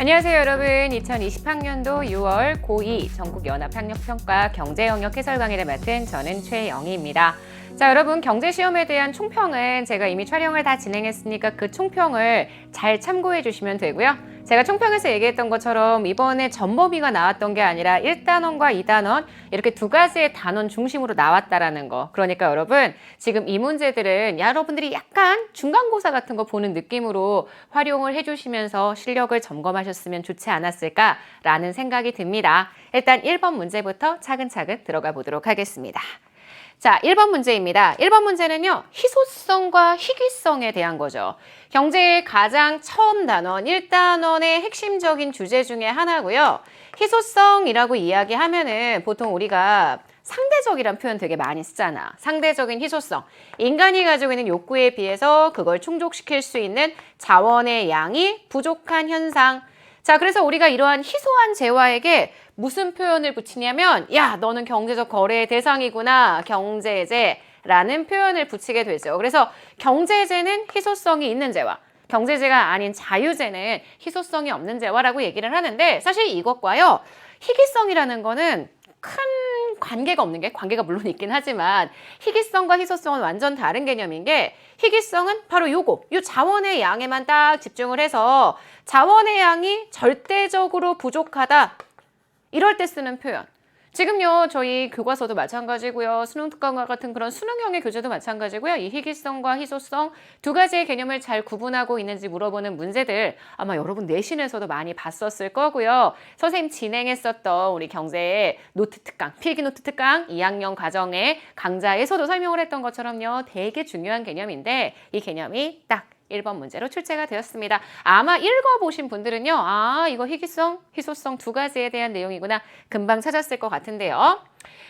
안녕하세요 여러분. 2020학년도 6월 고2 전국연합학력평가 경제영역 해설 강의를 맡은 저는 최영희입니다. 자, 여러분 경제시험에 대한 총평은 제가 이미 촬영을 다 진행했으니까 그 총평을 잘 참고해 주시면 되고요. 제가 총평에서 얘기했던 것처럼 이번에 전범위가 나왔던 게 아니라 1단원과 2단원 이렇게 두 가지의 단원 중심으로 나왔다라는 거. 그러니까 여러분 지금 이 문제들은 여러분들이 약간 중간고사 같은 거 보는 느낌으로 활용을 해주시면서 실력을 점검하셨으면 좋지 않았을까라는 생각이 듭니다. 일단 1번 문제부터 차근차근 들어가 보도록 하겠습니다. 자, 1번 문제입니다. 1번 문제는요, 희소성과 희귀성에 대한 거죠. 경제의 가장 처음 단원, 1단원의 핵심적인 주제 중에 하나고요. 희소성이라고 이야기하면은 보통 우리가 상대적이란 표현 되게 많이 쓰잖아. 상대적인 희소성. 인간이 가지고 있는 욕구에 비해서 그걸 충족시킬 수 있는 자원의 양이 부족한 현상. 자, 그래서 우리가 이러한 희소한 재화에게 무슨 표현을 붙이냐면 야, 너는 경제적 거래의 대상이구나. 경제재라는 표현을 붙이게 되죠. 그래서 경제재는 희소성이 있는 재화. 경제재가 아닌 자유재는 희소성이 없는 재화라고 얘기를 하는데 사실 이것과요. 희귀성이라는 거는 큰 관계가 없는 게 관계가 물론 있긴 하지만 희귀성과 희소성은 완전 다른 개념인 게 희귀성은 바로 요 자원의 양에만 딱 집중을 해서 자원의 양이 절대적으로 부족하다. 이럴 때 쓰는 표현. 지금요 저희 교과서도 마찬가지고요. 수능특강과 같은 그런 수능형의 교재도 마찬가지고요. 이 희귀성과 희소성 두 가지의 개념을 잘 구분하고 있는지 물어보는 문제들 아마 여러분 내신에서도 많이 봤었을 거고요. 선생님 진행했었던 우리 경제 노트 특강, 필기 노트 특강 2학년 과정의 강좌에서도 설명을 했던 것처럼요. 되게 중요한 개념인데 이 개념이 딱 1번 문제로 출제가 되었습니다. 아마 읽어보신 분들은요. 아, 이거 희귀성, 희소성 두 가지에 대한 내용이구나. 금방 찾았을 것 같은데요.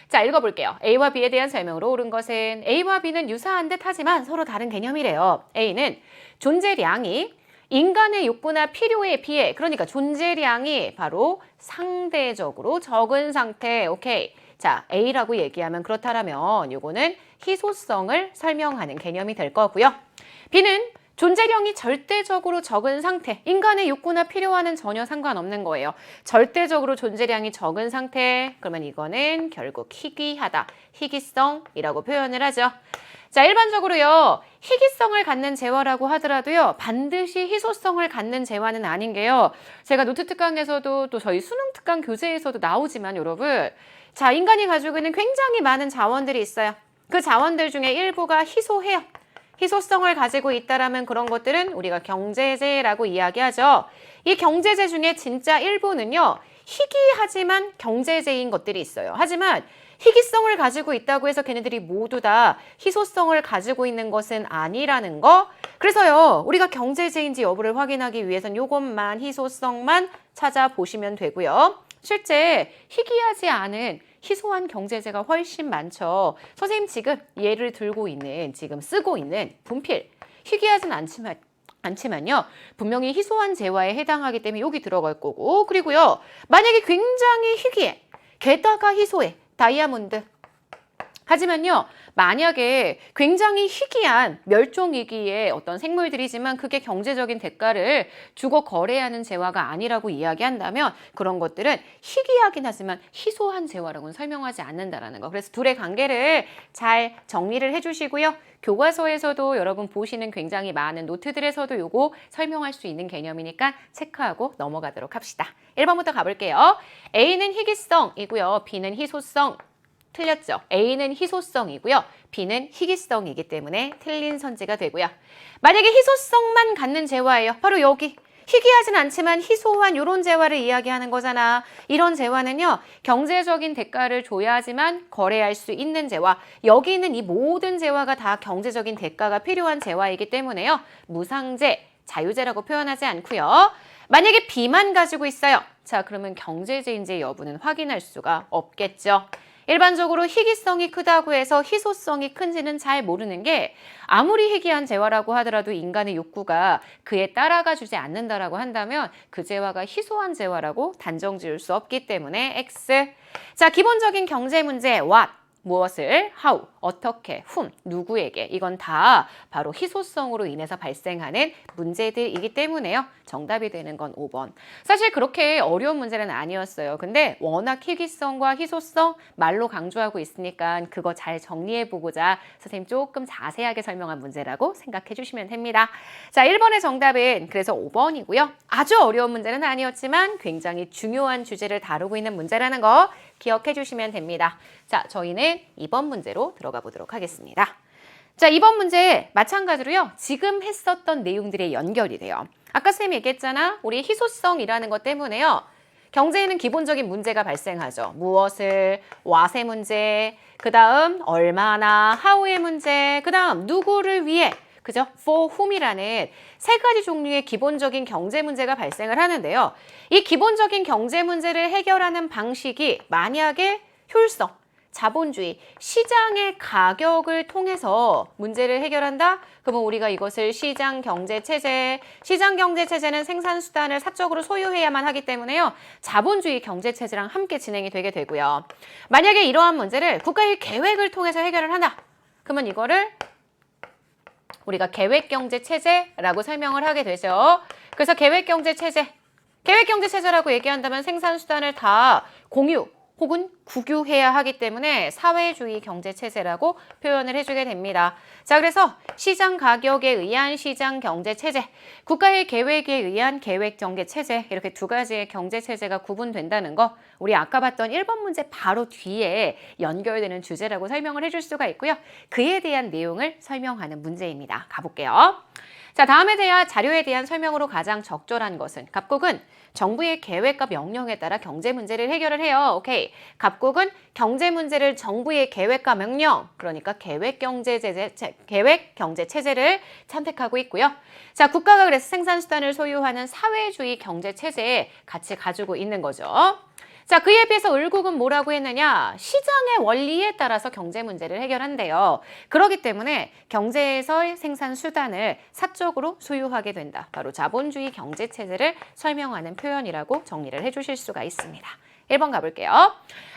자, 읽어볼게요. A와 B에 대한 설명으로 옳은 것은 A와 B는 유사한 듯 하지만 서로 다른 개념이래요. A는 존재량이 인간의 욕구나 필요에 비해 그러니까 존재량이 바로 상대적으로 적은 상태. 오케이. 자, A라고 얘기하면 그렇다라면 요거는 희소성을 설명하는 개념이 될 거고요. B는 존재량이 절대적으로 적은 상태, 인간의 욕구나 필요와는 전혀 상관없는 거예요. 절대적으로 존재량이 적은 상태, 그러면 이거는 결국 희귀하다, 희귀성이라고 표현을 하죠. 자, 일반적으로요, 희귀성을 갖는 재화라고 하더라도요, 반드시 희소성을 갖는 재화는 아닌 게요. 제가 노트 특강에서도 또 저희 수능 특강 교재에서도 나오지만 여러분, 자, 인간이 가지고 있는 굉장히 많은 자원들이 있어요. 그 자원들 중에 일부가 희소해요. 희소성을 가지고 있다라면 그런 것들은 우리가 경제재라고 이야기하죠. 이 경제재 중에 진짜 일부는요. 희귀하지만 경제재인 것들이 있어요. 하지만 희귀성을 가지고 있다고 해서 걔네들이 모두 다 희소성을 가지고 있는 것은 아니라는 거. 그래서요. 우리가 경제재인지 여부를 확인하기 위해선 이것만 희소성만 찾아보시면 되고요. 실제 희귀하지 않은 희소한 경제재가 훨씬 많죠. 선생님 지금 예를 들고 있는, 지금 쓰고 있는 분필. 희귀하진 않지만요. 분명히 희소한 재화에 해당하기 때문에 여기 들어갈 거고. 그리고요. 만약에 굉장히 희귀해. 게다가 희소해. 다이아몬드. 하지만요. 만약에 굉장히 희귀한 멸종위기의 어떤 생물들이지만 그게 경제적인 대가를 주고 거래하는 재화가 아니라고 이야기한다면 그런 것들은 희귀하긴 하지만 희소한 재화라고는 설명하지 않는다라는 거. 그래서 둘의 관계를 잘 정리를 해주시고요. 교과서에서도 여러분 보시는 굉장히 많은 노트들에서도 요거 설명할 수 있는 개념이니까 체크하고 넘어가도록 합시다. 1번부터 가볼게요. A는 희귀성이고요. B는 희소성. 틀렸죠. A는 희소성이고요. B는 희귀성이기 때문에 틀린 선지가 되고요. 만약에 희소성만 갖는 재화예요. 바로 여기. 희귀하진 않지만 희소한 이런 재화를 이야기하는 거잖아. 이런 재화는요. 경제적인 대가를 줘야지만 거래할 수 있는 재화. 여기 있는 이 모든 재화가 다 경제적인 대가가 필요한 재화이기 때문에요. 무상재, 자유재라고 표현하지 않고요. 만약에 B만 가지고 있어요. 자, 그러면 경제재인지 여부는 확인할 수가 없겠죠. 일반적으로 희귀성이 크다고 해서 희소성이 큰지는 잘 모르는 게 아무리 희귀한 재화라고 하더라도 인간의 욕구가 그에 따라가 주지 않는다라고 한다면 그 재화가 희소한 재화라고 단정 지을 수 없기 때문에 X. 자, 기본적인 경제 문제 what? 무엇을, how, 어떻게, whom, 누구에게. 이건 다 바로 희소성으로 인해서 발생하는 문제들이기 때문에요. 정답이 되는 건 5번. 사실 그렇게 어려운 문제는 아니었어요. 근데 워낙 희귀성과 희소성 말로 강조하고 있으니까 그거 잘 정리해보고자 선생님 조금 자세하게 설명한 문제라고 생각해 주시면 됩니다. 자, 1번의 정답은 그래서 5번이고요. 아주 어려운 문제는 아니었지만 굉장히 중요한 주제를 다루고 있는 문제라는 거 기억해 주시면 됩니다. 자, 저희는 2번 문제로 들어가 보도록 하겠습니다. 자, 2번 문제 마찬가지로요. 지금 했었던 내용들의 연결이 돼요. 아까 쌤이 얘기했잖아. 우리 희소성이라는 것 때문에요. 경제에는 기본적인 문제가 발생하죠. 무엇을, what의 문제, 그 다음 얼마나, how의 문제, 그 다음 누구를 위해, 그죠? for whom이라는 세 가지 종류의 기본적인 경제 문제가 발생을 하는데요. 이 기본적인 경제 문제를 해결하는 방식이 만약에 효율성, 자본주의, 시장의 가격을 통해서 문제를 해결한다? 그러면 우리가 이것을 시장경제체제, 시장경제체제는 생산수단을 사적으로 소유해야만 하기 때문에요. 자본주의 경제체제랑 함께 진행이 되게 되고요. 만약에 이러한 문제를 국가의 계획을 통해서 해결을 한다. 그러면 이거를 우리가 계획경제체제라고 설명을 하게 되죠. 그래서 계획경제체제라고 얘기한다면 생산수단을 다 공유 혹은 국유해야 하기 때문에 사회주의 경제체제라고 표현을 해주게 됩니다. 자, 그래서 시장 가격에 의한 시장 경제체제, 국가의 계획에 의한 계획 경제체제, 이렇게 두 가지의 경제체제가 구분된다는 거 우리 아까 봤던 1번 문제 바로 뒤에 연결되는 주제라고 설명을 해줄 수가 있고요. 그에 대한 내용을 설명하는 문제입니다. 가볼게요. 자, 다음에 대한 자료에 대한 설명으로 가장 적절한 것은 갑국은 정부의 계획과 명령에 따라 경제 문제를 해결을 해요. 오케이. 갑국은 경제 문제를 정부의 계획과 명령, 그러니까 계획 경제 체제를 선택하고 있고요. 자, 국가가 그래서 생산수단을 소유하는 사회주의 경제 체제에 같이 가지고 있는 거죠. 자, 그에 비해서 을국은 뭐라고 했느냐? 시장의 원리에 따라서 경제 문제를 해결한대요. 그렇기 때문에 경제에서의 생산 수단을 사적으로 소유하게 된다. 바로 자본주의 경제 체제를 설명하는 표현이라고 정리를 해주실 수가 있습니다. 1번 가볼게요.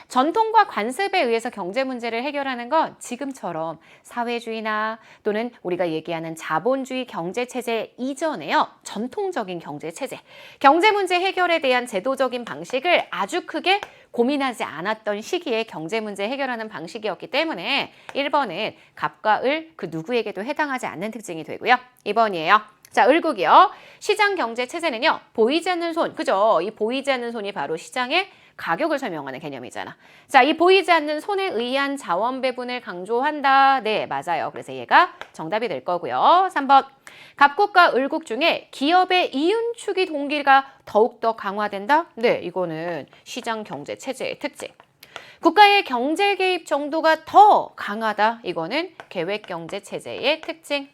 전통과 관습에 의해서 경제 문제를 해결하는 건 지금처럼 사회주의나 또는 우리가 얘기하는 자본주의 경제체제 이전에요. 전통적인 경제체제, 경제 문제 해결에 대한 제도적인 방식을 아주 크게 고민하지 않았던 시기에 경제 문제 해결하는 방식이었기 때문에 1번은 갑과 을 그 누구에게도 해당하지 않는 특징이 되고요. 2번이에요. 자, 을국이요. 시장 경제 체제는요. 보이지 않는 손, 그죠? 이 보이지 않는 손이 바로 시장의 가격을 설명하는 개념이잖아. 자, 이 보이지 않는 손에 의한 자원 배분을 강조한다. 네, 맞아요. 그래서 얘가 정답이 될 거고요. 3번. 갑국과 을국 중에 기업의 이윤추기 동기가 더욱더 강화된다. 네, 이거는 시장 경제 체제의 특징. 국가의 경제 개입 정도가 더 강하다. 이거는 계획 경제 체제의 특징.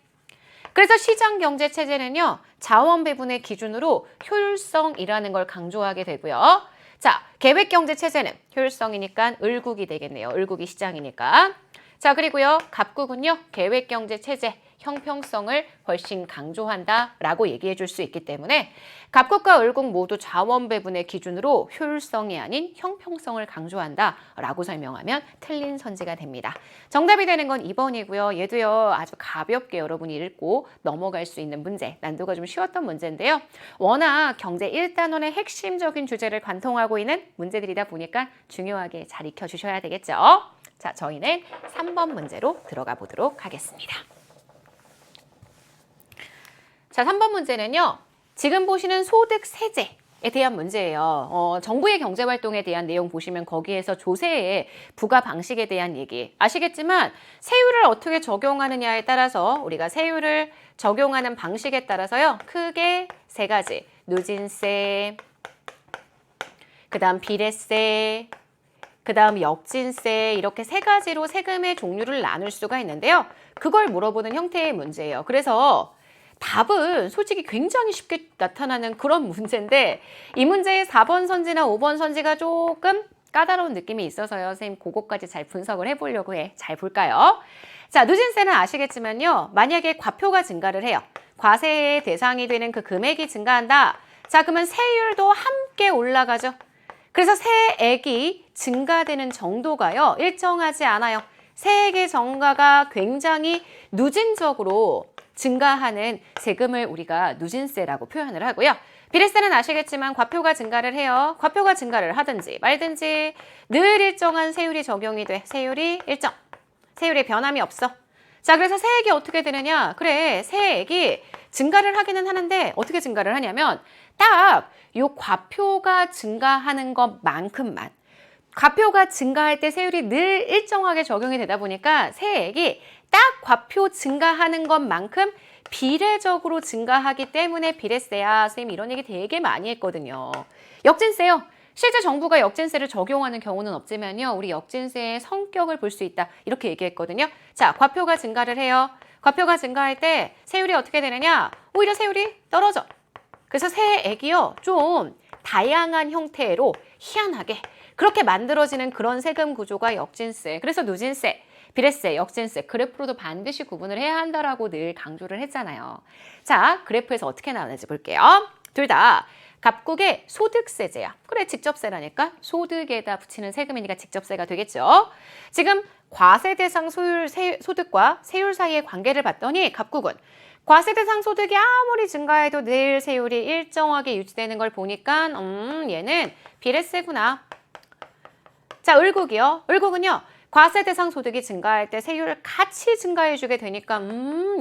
그래서 시장 경제 체제는요. 자원 배분의 기준으로 효율성이라는 걸 강조하게 되고요. 자, 계획 경제 체제는 효율성이니까 을국이 되겠네요. 을국이 시장이니까. 자, 그리고요. 갑국은요. 계획 경제 체제, 형평성을 훨씬 강조한다라고 얘기해 줄 수 있기 때문에 갑국과 을국 모두 자원 배분의 기준으로 효율성이 아닌 형평성을 강조한다라고 설명하면 틀린 선지가 됩니다. 정답이 되는 건 2번이고요. 얘도요. 아주 가볍게 여러분이 읽고 넘어갈 수 있는 문제, 난도가 좀 쉬웠던 문제인데요. 워낙 경제 1단원의 핵심적인 주제를 관통하고 있는 문제들이다 보니까 중요하게 잘 익혀주셔야 되겠죠. 자, 저희는 3번 문제로 들어가 보도록 하겠습니다. 자, 3번 문제는요. 지금 보시는 소득 세제에 대한 문제예요. 정부의 경제활동에 대한 내용 보시면 거기에서 조세의 부과 방식에 대한 얘기 아시겠지만 세율을 어떻게 적용하느냐에 따라서 우리가 세율을 적용하는 방식에 따라서요. 크게 세 가지. 누진세, 그 다음 비례세, 그 다음 역진세 이렇게 세 가지로 세금의 종류를 나눌 수가 있는데요. 그걸 물어보는 형태의 문제예요. 그래서 답은 솔직히 굉장히 쉽게 나타나는 그런 문제인데 이 문제의 4번 선지나 5번 선지가 조금 까다로운 느낌이 있어서요. 선생님 그거까지 잘 분석을 해보려고 해. 잘 볼까요? 자, 누진세는 아시겠지만요. 만약에 과표가 증가를 해요. 과세의 대상이 되는 그 금액이 증가한다. 자, 그러면 세율도 함께 올라가죠. 그래서 세액이 증가되는 정도가요. 일정하지 않아요. 세액의 증가가 굉장히 누진적으로 증가하는 세금을 우리가 누진세라고 표현을 하고요. 비례세는 아시겠지만 과표가 증가를 해요. 과표가 증가를 하든지 말든지 늘 일정한 세율이 적용이 돼. 세율이 일정. 세율에 변함이 없어. 자, 그래서 세액이 어떻게 되느냐? 그래, 세액이 증가를 하기는 하는데 어떻게 증가를 하냐면 딱 요 과표가 증가하는 것만큼만. 과표가 증가할 때 세율이 늘 일정하게 적용이 되다 보니까 세액이 딱 과표 증가하는 것만큼 비례적으로 증가하기 때문에 비례세야. 선생님 이런 얘기 되게 많이 했거든요. 역진세요. 실제 정부가 역진세를 적용하는 경우는 없지만요. 우리 역진세의 성격을 볼 수 있다. 이렇게 얘기했거든요. 자, 과표가 증가를 해요. 과표가 증가할 때 세율이 어떻게 되느냐? 오히려 세율이 떨어져. 그래서 세액이요. 좀 다양한 형태로 희한하게 그렇게 만들어지는 그런 세금 구조가 역진세. 그래서 누진세, 비례세, 역진세 그래프로도 반드시 구분을 해야 한다라고 늘 강조를 했잖아요. 자, 그래프에서 어떻게 나오는지 볼게요. 둘 다 갑국의 소득세제야. 그래, 직접세라니까 소득에다 붙이는 세금이니까 직접세가 되겠죠. 지금 과세 대상 소득과 세율 사이의 관계를 봤더니 갑국은 과세 대상 소득이 아무리 증가해도 늘 세율이 일정하게 유지되는 걸 보니까 얘는 비례세구나. 자, 을국이요. 을국은요. 과세 대상 소득이 증가할 때 세율을 같이 증가해주게 되니까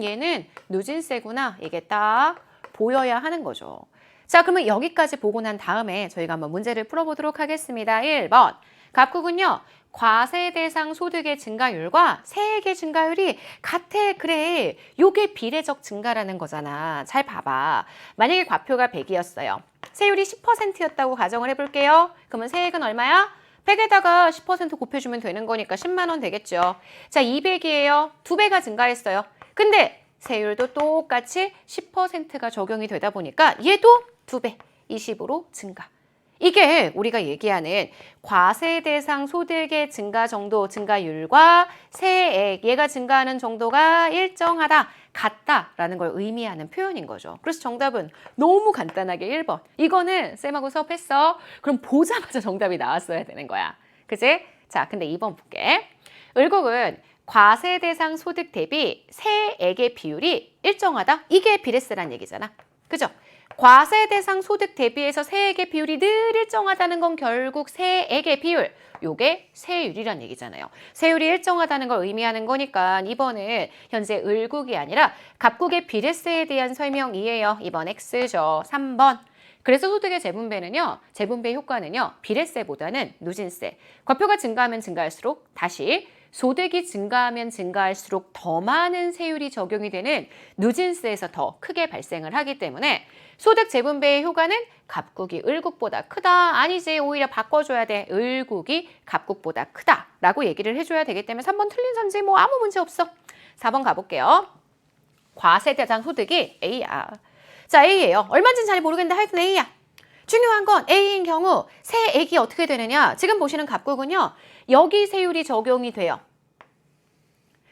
얘는 누진세구나. 이게 딱 보여야 하는 거죠. 자, 그러면 여기까지 보고 난 다음에 저희가 한번 문제를 풀어보도록 하겠습니다. 1번. 갑국은요. 과세 대상 소득의 증가율과 세액의 증가율이 같아. 그래. 요게 비례적 증가라는 거잖아. 잘 봐봐. 만약에 과표가 100이었어요. 세율이 10%였다고 가정을 해볼게요. 그러면 세액은 얼마야? 100에다가 10% 곱해주면 되는 거니까 10만 원 되겠죠. 자, 200이에요. 2배가 증가했어요. 근데 세율도 똑같이 10%가 적용이 되다 보니까 얘도 2배, 20으로 증가. 이게 우리가 얘기하는 과세 대상 소득의 증가 정도, 증가율과 세액, 얘가 증가하는 정도가 일정하다, 같다라는 걸 의미하는 표현인 거죠. 그래서 정답은 너무 간단하게 1번. 이거는 쌤하고 수업했어. 그럼 보자마자 정답이 나왔어야 되는 거야. 그치? 자, 근데 2번 볼게. 을국은 과세 대상 소득 대비 세액의 비율이 일정하다? 이게 비례세란 얘기잖아. 그죠? 과세 대상 소득 대비해서 세액의 비율이 늘 일정하다는 건 결국 세액의 비율, 요게 세율이란 얘기잖아요. 세율이 일정하다는 걸 의미하는 거니까 이번은 현재 을국이 아니라 갑국의 비례세에 대한 설명이에요. 이번 X죠. 3번. 그래서 소득의 재분배는요, 재분배 효과는요, 비례세보다는 누진세. 과표가 증가하면 증가할수록 다시 소득이 증가하면 증가할수록 더 많은 세율이 적용이 되는 누진세에서 더 크게 발생을 하기 때문에 소득 재분배의 효과는 갑국이 을국보다 크다. 아니지. 오히려 바꿔줘야 돼. 을국이 갑국보다 크다라고 얘기를 해줘야 되기 때문에 3번 틀린 선지 뭐 아무 문제 없어. 4번 가볼게요. 과세 대상 소득이 A야. 자, A예요. 얼마인지는 잘 모르겠는데 하여튼 A야. 중요한 건 A인 경우 세액이 어떻게 되느냐. 지금 보시는 갑국은요. 여기 세율이 적용이 돼요.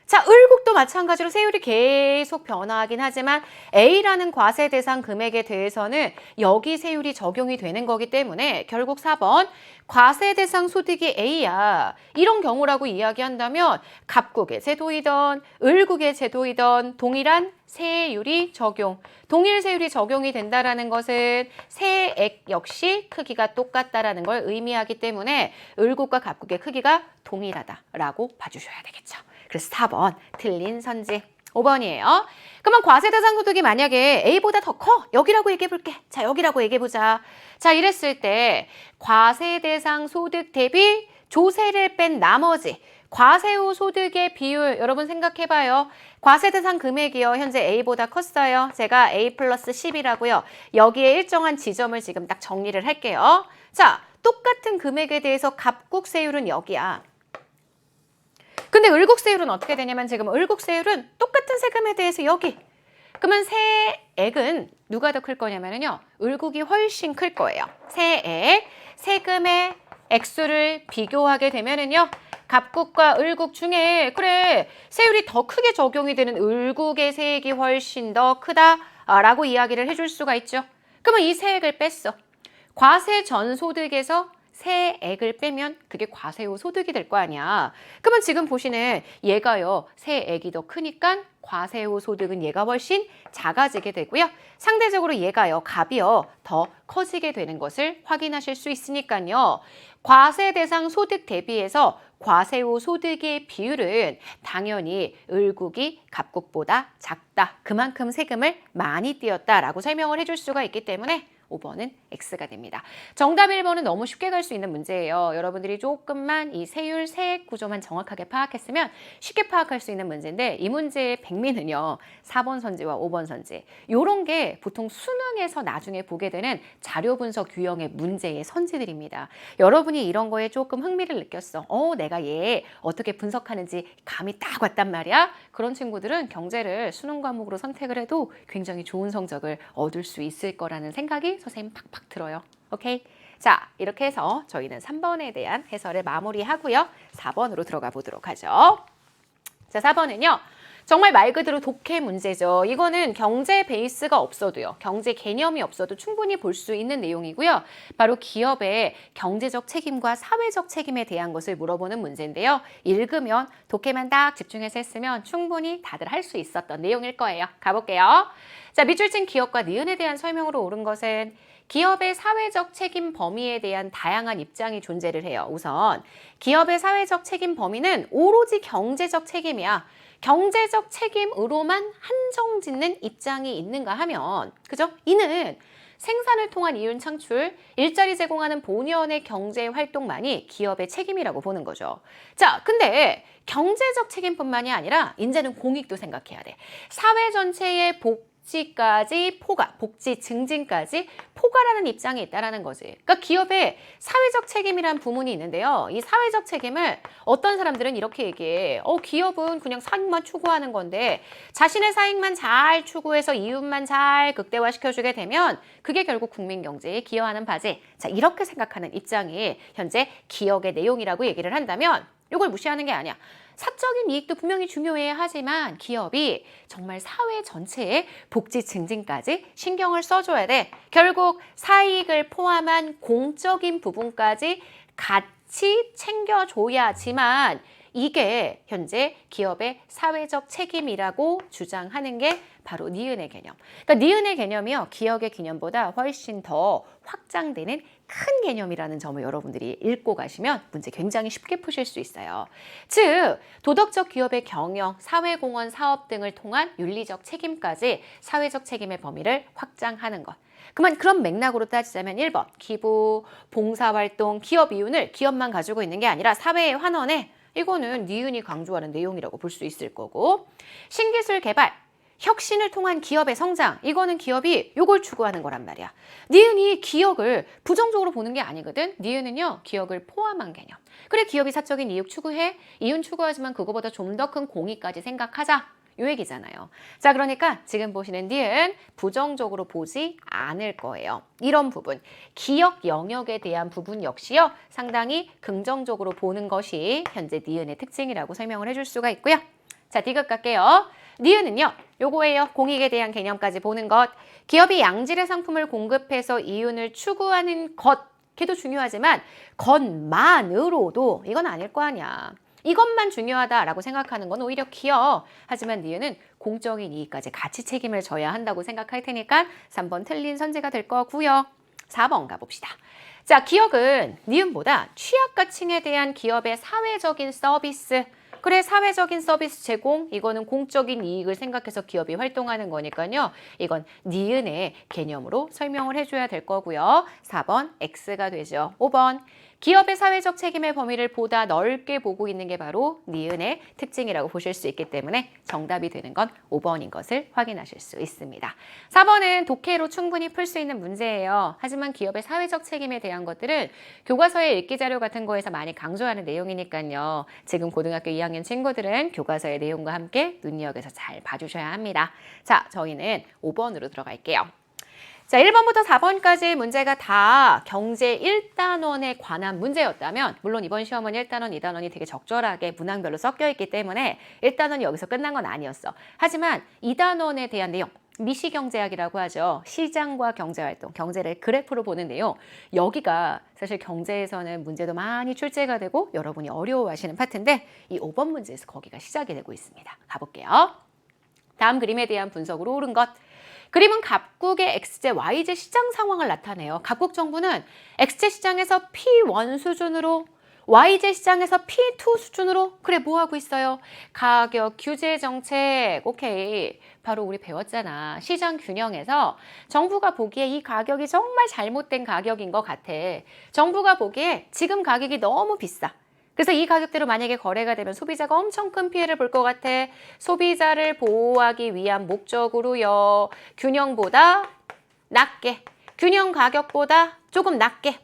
자, 을국도 마찬가지로 세율이 계속 변화하긴 하지만 A라는 과세 대상 금액에 대해서는 여기 세율이 적용이 되는 거기 때문에 결국 4번 과세 대상 소득이 A야. 이런 경우라고 이야기한다면 갑국의 제도이던 을국의 제도이던 동일한 세율이 적용. 동일 세율이 적용이 된다라는 것은 세액 역시 크기가 똑같다라는 걸 의미하기 때문에 을국과 갑국의 크기가 동일하다라고 봐주셔야 되겠죠. 그래서 4번 틀린 선지. 5번이에요. 그러면 과세 대상 소득이 만약에 A보다 더 커. 여기라고 얘기해 볼게. 자, 여기라고 얘기해 보자. 자, 이랬을 때 과세 대상 소득 대비 조세를 뺀 나머지 과세 후 소득의 비율 여러분 생각해 봐요. 과세 대상 금액이요. 현재 A보다 컸어요. 제가 A 플러스 10이라고요. 여기에 일정한 지점을 지금 딱 정리를 할게요. 자, 똑같은 금액에 대해서 갑국 세율은 여기야. 근데 을국세율은 어떻게 되냐면 지금 을국세율은 똑같은 세금에 대해서 여기. 그러면 세액은 누가 더 클 거냐면요. 을국이 훨씬 클 거예요. 세액, 세금의 액수를 비교하게 되면은요. 갑국과 을국 중에 그래 세율이 더 크게 적용이 되는 을국의 세액이 훨씬 더 크다라고 이야기를 해줄 수가 있죠. 그러면 이 세액을 뺐어. 과세 전 소득에서 세액을 빼면 그게 과세후 소득이 될 거 아니야. 그러면 지금 보시는 얘가요. 세액이 더 크니까 과세후 소득은 얘가 훨씬 작아지게 되고요. 상대적으로 얘가요. 값이요. 더 커지게 되는 것을 확인하실 수 있으니까요. 과세 대상 소득 대비해서 과세후 소득의 비율은 당연히 을국이 갑국보다 작다. 그만큼 세금을 많이 띄었다라고 설명을 해줄 수가 있기 때문에 5번은 X가 됩니다. 정답 1번은 너무 쉽게 갈 수 있는 문제예요. 여러분들이 조금만 이 세율, 세액 구조만 정확하게 파악했으면 쉽게 파악할 수 있는 문제인데 이 문제의 백미는요. 4번 선지와 5번 선지. 이런 게 보통 수능에서 나중에 보게 되는 자료 분석 유형의 문제의 선지들입니다. 여러분이 이런 거에 조금 흥미를 느꼈어. 내가 얘 어떻게 분석하는지 감이 딱 왔단 말이야. 그런 친구들은 경제를 수능 과목으로 선택을 해도 굉장히 좋은 성적을 얻을 수 있을 거라는 생각이 선생님 팍팍 들어요. 오케이? 자, 이렇게 해서 저희는 3번에 대한 해설을 마무리하고요. 4번으로 들어가 보도록 하죠. 자, 4번은요. 정말 말 그대로 독해 문제죠. 이거는 경제 베이스가 없어도요. 경제 개념이 없어도 충분히 볼 수 있는 내용이고요. 바로 기업의 경제적 책임과 사회적 책임에 대한 것을 물어보는 문제인데요. 읽으면 독해만 딱 집중해서 했으면 충분히 다들 할 수 있었던 내용일 거예요. 가볼게요. 자, 밑줄 친 기업과 니은에 대한 설명으로 옳은 것은 기업의 사회적 책임 범위에 대한 다양한 입장이 존재를 해요. 우선 기업의 사회적 책임 범위는 오로지 경제적 책임이야. 경제적 책임으로만 한정짓는 입장이 있는가 하면 그죠? 이는 생산을 통한 이윤 창출, 일자리 제공하는 본연의 경제 활동만이 기업의 책임이라고 보는 거죠. 자, 근데 경제적 책임뿐만이 아니라 이제는 공익도 생각해야 돼. 사회 전체의 복지까지 복지 증진까지 포괄하는 입장이 있다라는 거지. 그러니까 기업의 사회적 책임이란 부문이 있는데요. 이 사회적 책임을 어떤 사람들은 이렇게 얘기해. 기업은 그냥 사익만 추구하는 건데 자신의 사익만 잘 추구해서 이윤만 잘 극대화시켜주게 되면 그게 결국 국민 경제에 기여하는 바지. 자, 이렇게 생각하는 입장이 현재 기업의 내용이라고 얘기를 한다면 이걸 무시하는 게 아니야. 사적인 이익도 분명히 중요해야 하지만 기업이 정말 사회 전체의 복지 증진까지 신경을 써줘야 돼. 결국 사익을 포함한 공적인 부분까지 같이 챙겨줘야지만 이게 현재 기업의 사회적 책임이라고 주장하는 게 바로 니은의 개념. 그러니까 니은의 개념이요. 기업의 개념보다 훨씬 더 확장되는 큰 개념이라는 점을 여러분들이 읽고 가시면 문제 굉장히 쉽게 푸실 수 있어요. 즉, 도덕적 기업의 경영, 사회공헌 사업 등을 통한 윤리적 책임까지 사회적 책임의 범위를 확장하는 것. 그런 맥락으로 따지자면 1번, 기부, 봉사활동, 기업 이윤을 기업만 가지고 있는 게 아니라 사회에 환원해. 이거는 니은이 강조하는 내용이라고 볼 수 있을 거고, 신기술 개발, 혁신을 통한 기업의 성장, 이거는 기업이 요걸 추구하는 거란 말이야. 니은이 기업을 부정적으로 보는 게 아니거든. 니은은요, 기업을 포함한 개념. 그래, 기업이 사적인 이익 추구해. 이윤 추구하지만 그거보다 좀 더 큰 공익까지 생각하자. 요 얘기잖아요. 자, 그러니까 지금 보시는 니은 부정적으로 보지 않을 거예요. 이런 부분, 기업 영역에 대한 부분 역시요. 상당히 긍정적으로 보는 것이 현재 니은의 특징이라고 설명을 해줄 수가 있고요. 자, 디귿 갈게요. 니은은요. 요거예요. 공익에 대한 개념까지 보는 것. 기업이 양질의 상품을 공급해서 이윤을 추구하는 것. 걔도 중요하지만 것만으로도 이건 아닐 거 아니야. 이것만 중요하다라고 생각하는 건 오히려 기업. 하지만 니은은 공적인 이익까지 같이 책임을 져야 한다고 생각할 테니까 3번 틀린 선지가 될 거고요. 4번 가봅시다. 자, 기업은 니은보다 취약계층에 대한 기업의 사회적인 서비스. 그래, 사회적인 서비스 제공, 이거는 공적인 이익을 생각해서 기업이 활동하는 거니까요. 이건 니은의 개념으로 설명을 해줘야 될 거고요. 4번 X가 되죠. 5번 기업의 사회적 책임의 범위를 보다 넓게 보고 있는 게 바로 니은의 특징이라고 보실 수 있기 때문에 정답이 되는 건 5번인 것을 확인하실 수 있습니다. 4번은 독해로 충분히 풀 수 있는 문제예요. 하지만 기업의 사회적 책임에 대한 것들은 교과서의 읽기 자료 같은 거에서 많이 강조하는 내용이니까요. 지금 고등학교 2학년 친구들은 교과서의 내용과 함께 눈여겨서 잘 봐주셔야 합니다. 자, 저희는 5번으로 들어갈게요. 자, 1번부터 4번까지 문제가 다 경제 1단원에 관한 문제였다면 물론 이번 시험은 1단원, 2단원이 되게 적절하게 문항별로 섞여 있기 때문에 1단원이 여기서 끝난 건 아니었어. 하지만 2단원에 대한 내용, 미시경제학이라고 하죠. 시장과 경제활동, 경제를 그래프로 보는데요. 여기가 사실 경제에서는 문제도 많이 출제가 되고 여러분이 어려워하시는 파트인데 이 5번 문제에서 거기가 시작이 되고 있습니다. 가볼게요. 다음 그림에 대한 분석으로 옳은 것. 그림은 각국의 X제, Y제 시장 상황을 나타내요. 각국 정부는 X제 시장에서 P1 수준으로 YJ 시장에서 P2 수준으로 그래 뭐 하고 있어요? 가격 규제 정책. 오케이. 바로 우리 배웠잖아. 시장 균형에서 정부가 보기에 이 가격이 정말 잘못된 가격인 것 같아. 정부가 보기에 지금 가격이 너무 비싸. 그래서 이 가격대로 만약에 거래가 되면 소비자가 엄청 큰 피해를 볼 것 같아. 소비자를 보호하기 위한 목적으로요. 균형보다 낮게, 균형 가격보다 조금 낮게.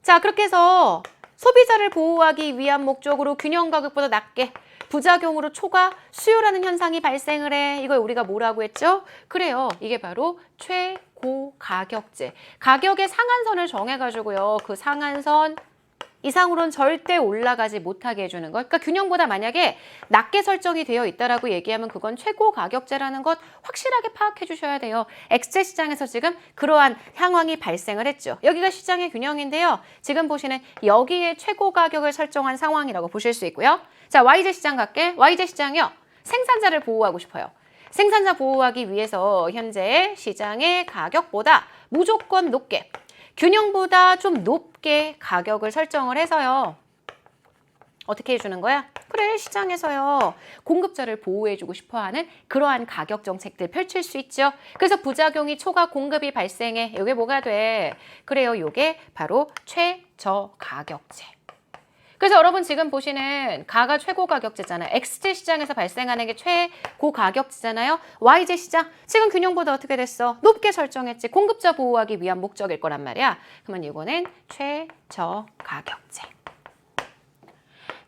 자, 그렇게 해서 소비자를 보호하기 위한 목적으로 균형 가격보다 낮게 부작용으로 초과 수요라는 현상이 발생을 해. 이걸 우리가 뭐라고 했죠? 그래요. 이게 바로 최고 가격제. 가격의 상한선을 정해가지고요. 그 상한선 이상으로는 절대 올라가지 못하게 해주는 것. 그러니까 균형보다 만약에 낮게 설정이 되어 있다라고 얘기하면 그건 최고 가격제라는 것 확실하게 파악해 주셔야 돼요. X제 시장에서 지금 그러한 상황이 발생을 했죠. 여기가 시장의 균형인데요. 지금 보시는 여기에 최고 가격을 설정한 상황이라고 보실 수 있고요. 자, Y제 시장 갈게. Y제 시장이요. 생산자를 보호하고 싶어요. 생산자 보호하기 위해서 현재 시장의 가격보다 무조건 높게 균형보다 좀 높게 가격을 설정을 해서요. 어떻게 해주는 거야? 그래, 시장에서요. 공급자를 보호해주고 싶어하는 그러한 가격 정책들 펼칠 수 있죠. 그래서 부작용이 초과 공급이 발생해. 이게 뭐가 돼? 그래요, 이게 바로 최저가격제. 그래서 여러분 지금 보시는 가가 최고 가격제잖아요. X제 시장에서 발생하는 게 최고 가격제잖아요. Y제 시장 지금 균형보다 어떻게 됐어? 높게 설정했지. 공급자 보호하기 위한 목적일 거란 말이야. 그러면 이거는 최저가격제.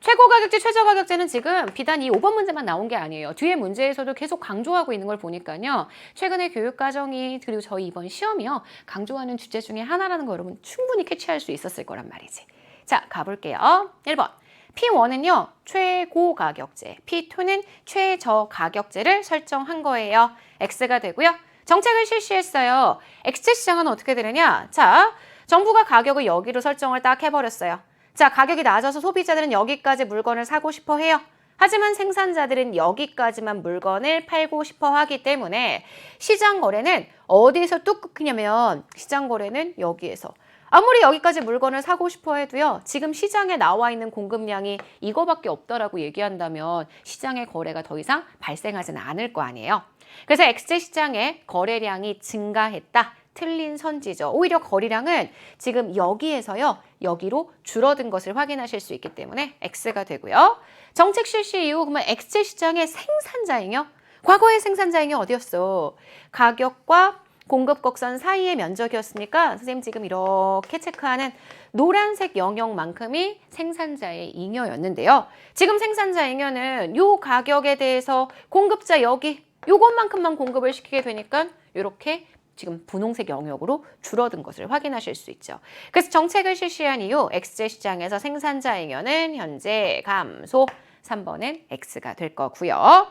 최고가격제, 최저가격제는 지금 비단 이 5번 문제만 나온 게 아니에요. 뒤에 문제에서도 계속 강조하고 있는 걸 보니까요. 최근에 교육과정이 그리고 저희 이번 시험이요. 강조하는 주제 중에 하나라는 거 여러분 충분히 캐치할 수 있었을 거란 말이지. 자, 가볼게요. 1번. P1은요, 최고가격제. P2는 최저가격제를 설정한 거예요. X가 되고요. 정책을 실시했어요. X제 시장은 어떻게 되느냐? 자, 정부가 가격을 여기로 설정을 딱 해버렸어요. 자, 가격이 낮아서 소비자들은 여기까지 물건을 사고 싶어 해요. 하지만 생산자들은 여기까지만 물건을 팔고 싶어 하기 때문에 시장 거래는 어디에서 뚝 끊기냐면 시장 거래는 여기에서. 아무리 여기까지 물건을 사고 싶어 해도요. 지금 시장에 나와 있는 공급량이 이거밖에 없다라고 얘기한다면 시장의 거래가 더 이상 발생하지는 않을 거 아니에요. 그래서 X제 시장의 거래량이 증가했다. 틀린 선지죠. 오히려 거래량은 지금 여기에서요. 여기로 줄어든 것을 확인하실 수 있기 때문에 X가 되고요. 정책 실시 이후 그러면 X제 시장의 생산자잉여? 과거의 생산자잉여 어디였어? 가격과 공급 곡선 사이의 면적이었으니까 선생님 지금 이렇게 체크하는 노란색 영역만큼이 생산자의 잉여였는데요. 지금 생산자 잉여는 요 가격에 대해서 공급자 여기 요것만큼만 공급을 시키게 되니까 이렇게 지금 분홍색 영역으로 줄어든 것을 확인하실 수 있죠. 그래서 정책을 실시한 이후 X제 시장에서 생산자 잉여는 현재 감소. 3번은 X가 될 거고요.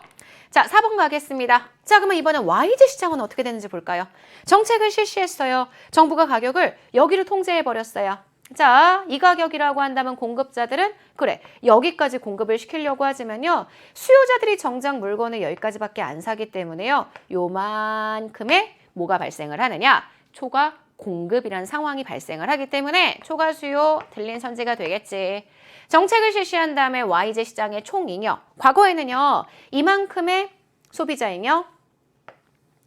자, 4번 가겠습니다. 자, 그러면 이번엔 Y제 시장은 어떻게 되는지 볼까요? 정책을 실시했어요. 정부가 가격을 여기로 통제해버렸어요. 자, 이 가격이라고 한다면 공급자들은 그래, 여기까지 공급을 시키려고 하지만요. 수요자들이 정작 물건을 여기까지밖에 안 사기 때문에요. 요만큼의 뭐가 발생을 하느냐? 초과 공급이라는 상황이 발생을 하기 때문에 초과 수요 틀린 선지가 되겠지. 정책을 실시한 다음에 Y제 시장의 총잉여. 과거에는요. 이만큼의 소비자 잉여.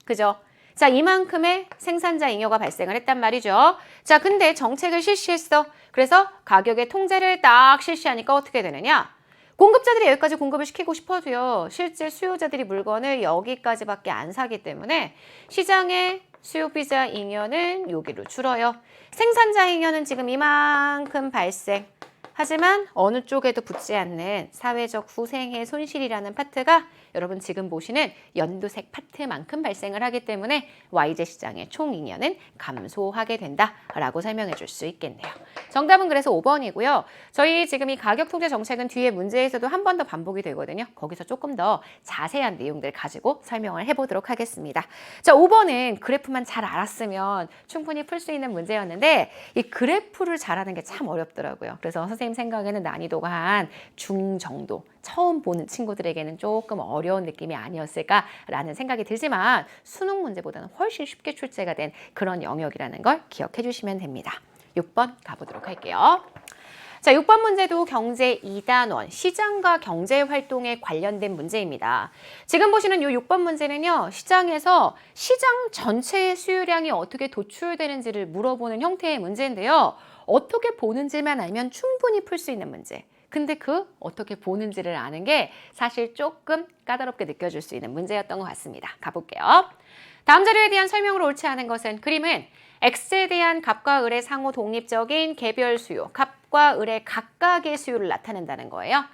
그죠? 자, 이만큼의 생산자 잉여가 발생을 했단 말이죠. 자, 근데 정책을 실시했어. 그래서 가격의 통제를 딱 실시하니까 어떻게 되느냐? 공급자들이 여기까지 공급을 시키고 싶어도요. 실제 수요자들이 물건을 여기까지밖에 안 사기 때문에 시장의 수요비자 잉여는 여기로 줄어요. 생산자 잉여는 지금 이만큼 발생. 하지만 어느 쪽에도 붙지 않는 사회적 후생의 손실이라는 파트가 여러분 지금 보시는 연두색 파트만큼 발생을 하기 때문에 YJ 시장의 총 잉여는 감소하게 된다라고 설명해 줄 수 있겠네요. 정답은 그래서 5번이고요. 저희 지금 이 가격 통제 정책은 뒤에 문제에서도 한 번 더 반복이 되거든요. 거기서 조금 더 자세한 내용들 가지고 설명을 해보도록 하겠습니다. 자, 5번은 그래프만 잘 알았으면 충분히 풀 수 있는 문제였는데 이 그래프를 잘하는 게 참 어렵더라고요. 그래서 선생님 생각에는 난이도가 한 중 정도, 처음 보는 친구들에게는 조금 어려운 느낌이 아니었을까라는 생각이 들지만 수능 문제보다는 훨씬 쉽게 출제가 된 그런 영역이라는 걸 기억해 주시면 됩니다. 6번 가보도록 할게요. 자, 6번 문제도 경제 2단원, 시장과 경제활동에 관련된 문제입니다. 지금 보시는 이 6번 문제는요, 시장에서 시장 전체의 수요량이 어떻게 도출되는지를 물어보는 형태의 문제인데요. 어떻게 보는지만 알면 충분히 풀 수 있는 문제. 근데 그 어떻게 보는지를 아는 게 사실 조금 까다롭게 느껴질 수 있는 문제였던 것 같습니다. 가볼게요. 다음 자료에 대한 설명으로 옳지 않은 것은 그림은 X에 대한 값과 을의 상호 독립적인 개별 수요, 값과 을의 각각의 수요를 나타낸다는 거예요.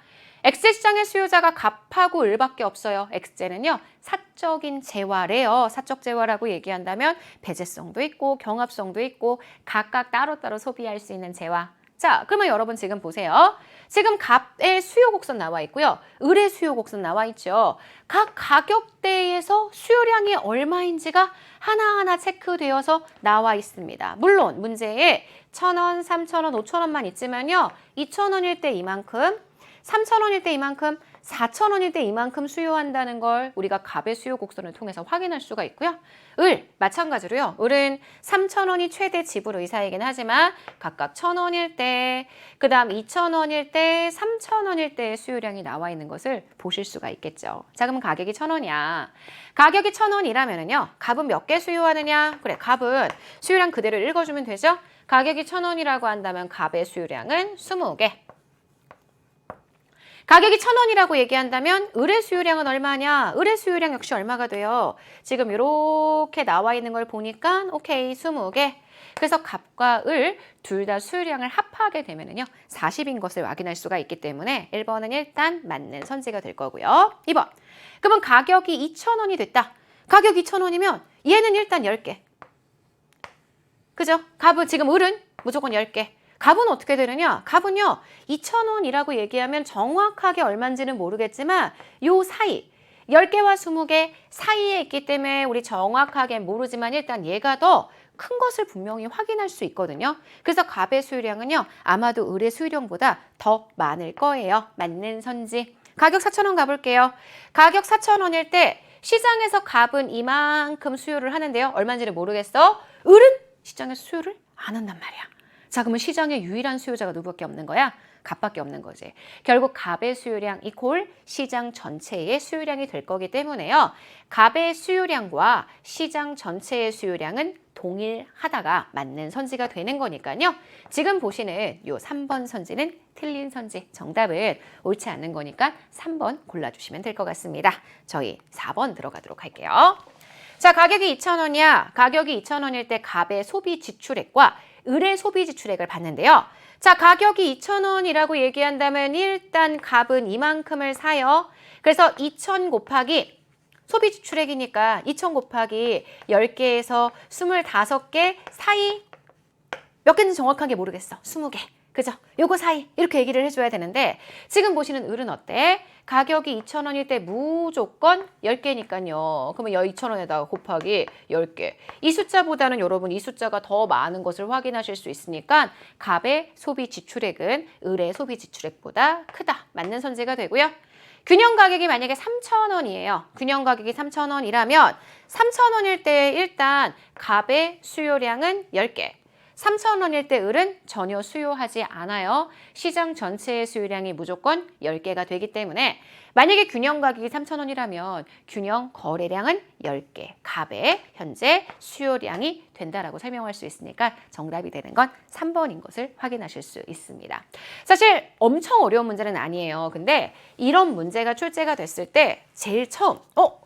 X시장의 수요자가 값하고 을밖에 없어요. X제는요, 사적인 재화래요. 사적 재화라고 얘기한다면 배제성도 있고 경합성도 있고 각각 따로따로 소비할 수 있는 재화. 자, 그러면 여러분 지금 보세요. 지금 값의 수요 곡선 나와 있고요. 을의 수요 곡선 나와 있죠. 각 가격대에서 수요량이 얼마인지가 하나하나 체크되어서 나와 있습니다. 물론 문제에 1,000원, 3,000원, 5,000원만 있지만요. 2,000원일 때 이만큼, 3,000원일 때 이만큼, 4,000원일 때 이만큼 수요한다는 걸 우리가 값의 수요 곡선을 통해서 확인할 수가 있고요. 을, 마찬가지로요. 을은 3,000원이 최대 지불 의사이긴 하지만 각각 1,000원일 때, 그 다음 2,000원일 때, 3,000원일 때의 수요량이 나와 있는 것을 보실 수가 있겠죠. 자, 그러면 가격이 1,000원이야. 가격이 1,000원이라면은요. 값은 몇 개 수요하느냐? 그래, 값은 수요량 그대로 읽어주면 되죠? 가격이 1,000원이라고 한다면 값의 수요량은 20개. 가격이 1,000원이라고 얘기한다면 을의 수요량은 얼마냐? 을의 수요량 역시 얼마가 돼요? 지금 이렇게 나와 있는 걸 보니까 오케이, 20개. 그래서 값과 을 둘 다 수요량을 합하게 되면은요 40인 것을 확인할 수가 있기 때문에 1번은 일단 맞는 선지가 될 거고요. 2번. 그러면 가격이 2,000원이 됐다. 가격 2,000원이면 얘는 일단 10개. 그죠? 값은 지금 을은 무조건 10개. 값은 어떻게 되느냐? 값은요, 2,000원이라고 얘기하면 정확하게 얼마인지는 모르겠지만 요 사이, 10개와 20개 사이에 있기 때문에 우리 정확하게 모르지만 일단 얘가 더 큰 것을 분명히 확인할 수 있거든요. 그래서 값의 수요량은요, 아마도 을의 수요량보다 더 많을 거예요. 맞는 선지. 가격 4,000원 가볼게요. 가격 4,000원일 때 시장에서 값은 이만큼 수요를 하는데요. 얼마인지는 모르겠어. 을은 시장에서 수요를 안 한단 말이야. 자, 그러면 시장의 유일한 수요자가 누구밖에 없는 거야? 값밖에 없는 거지. 결국 값의 수요량 이퀄 시장 전체의 수요량이 될 거기 때문에요. 값의 수요량과 시장 전체의 수요량은 동일하다가 맞는 선지가 되는 거니까요. 지금 보시는 요 3번 선지는 틀린 선지. 정답은 옳지 않는 거니까 3번 골라주시면 될 것 같습니다. 저희 4번 들어가도록 할게요. 자, 가격이 2,000원이야. 가격이 2,000원일 때 값의 소비 지출액과 을의 소비 지출액을 봤는데요. 자, 가격이 2,000원이라고 얘기한다면 일단 값은 이만큼을 사요. 그래서 2,000 곱하기 소비 지출액이니까 2,000 곱하기 10개에서 25개 사이 몇 개인지 정확하게 모르겠어. 20개. 그죠? 요거 사이 이렇게 얘기를 해줘야 되는데 지금 보시는 을은 어때? 가격이 2,000원일 때 무조건 10개니까요. 그러면 2,000원에다가 곱하기 10개. 이 숫자보다는 여러분 이 숫자가 더 많은 것을 확인하실 수 있으니까 값의 소비 지출액은 을의 소비 지출액보다 크다. 맞는 선지가 되고요. 균형 가격이 만약에 3,000원이에요. 균형 가격이 3,000원이라면 3,000원일 때 일단 값의 수요량은 10개. 3,000원일 때 을은 전혀 수요하지 않아요. 시장 전체의 수요량이 무조건 10개가 되기 때문에 만약에 균형 가격이 3,000원이라면 균형 거래량은 10개, 값의 현재 수요량이 된다라고 설명할 수 있으니까 정답이 되는 건 3번인 것을 확인하실 수 있습니다. 사실 엄청 어려운 문제는 아니에요. 근데 이런 문제가 출제가 됐을 때 제일 처음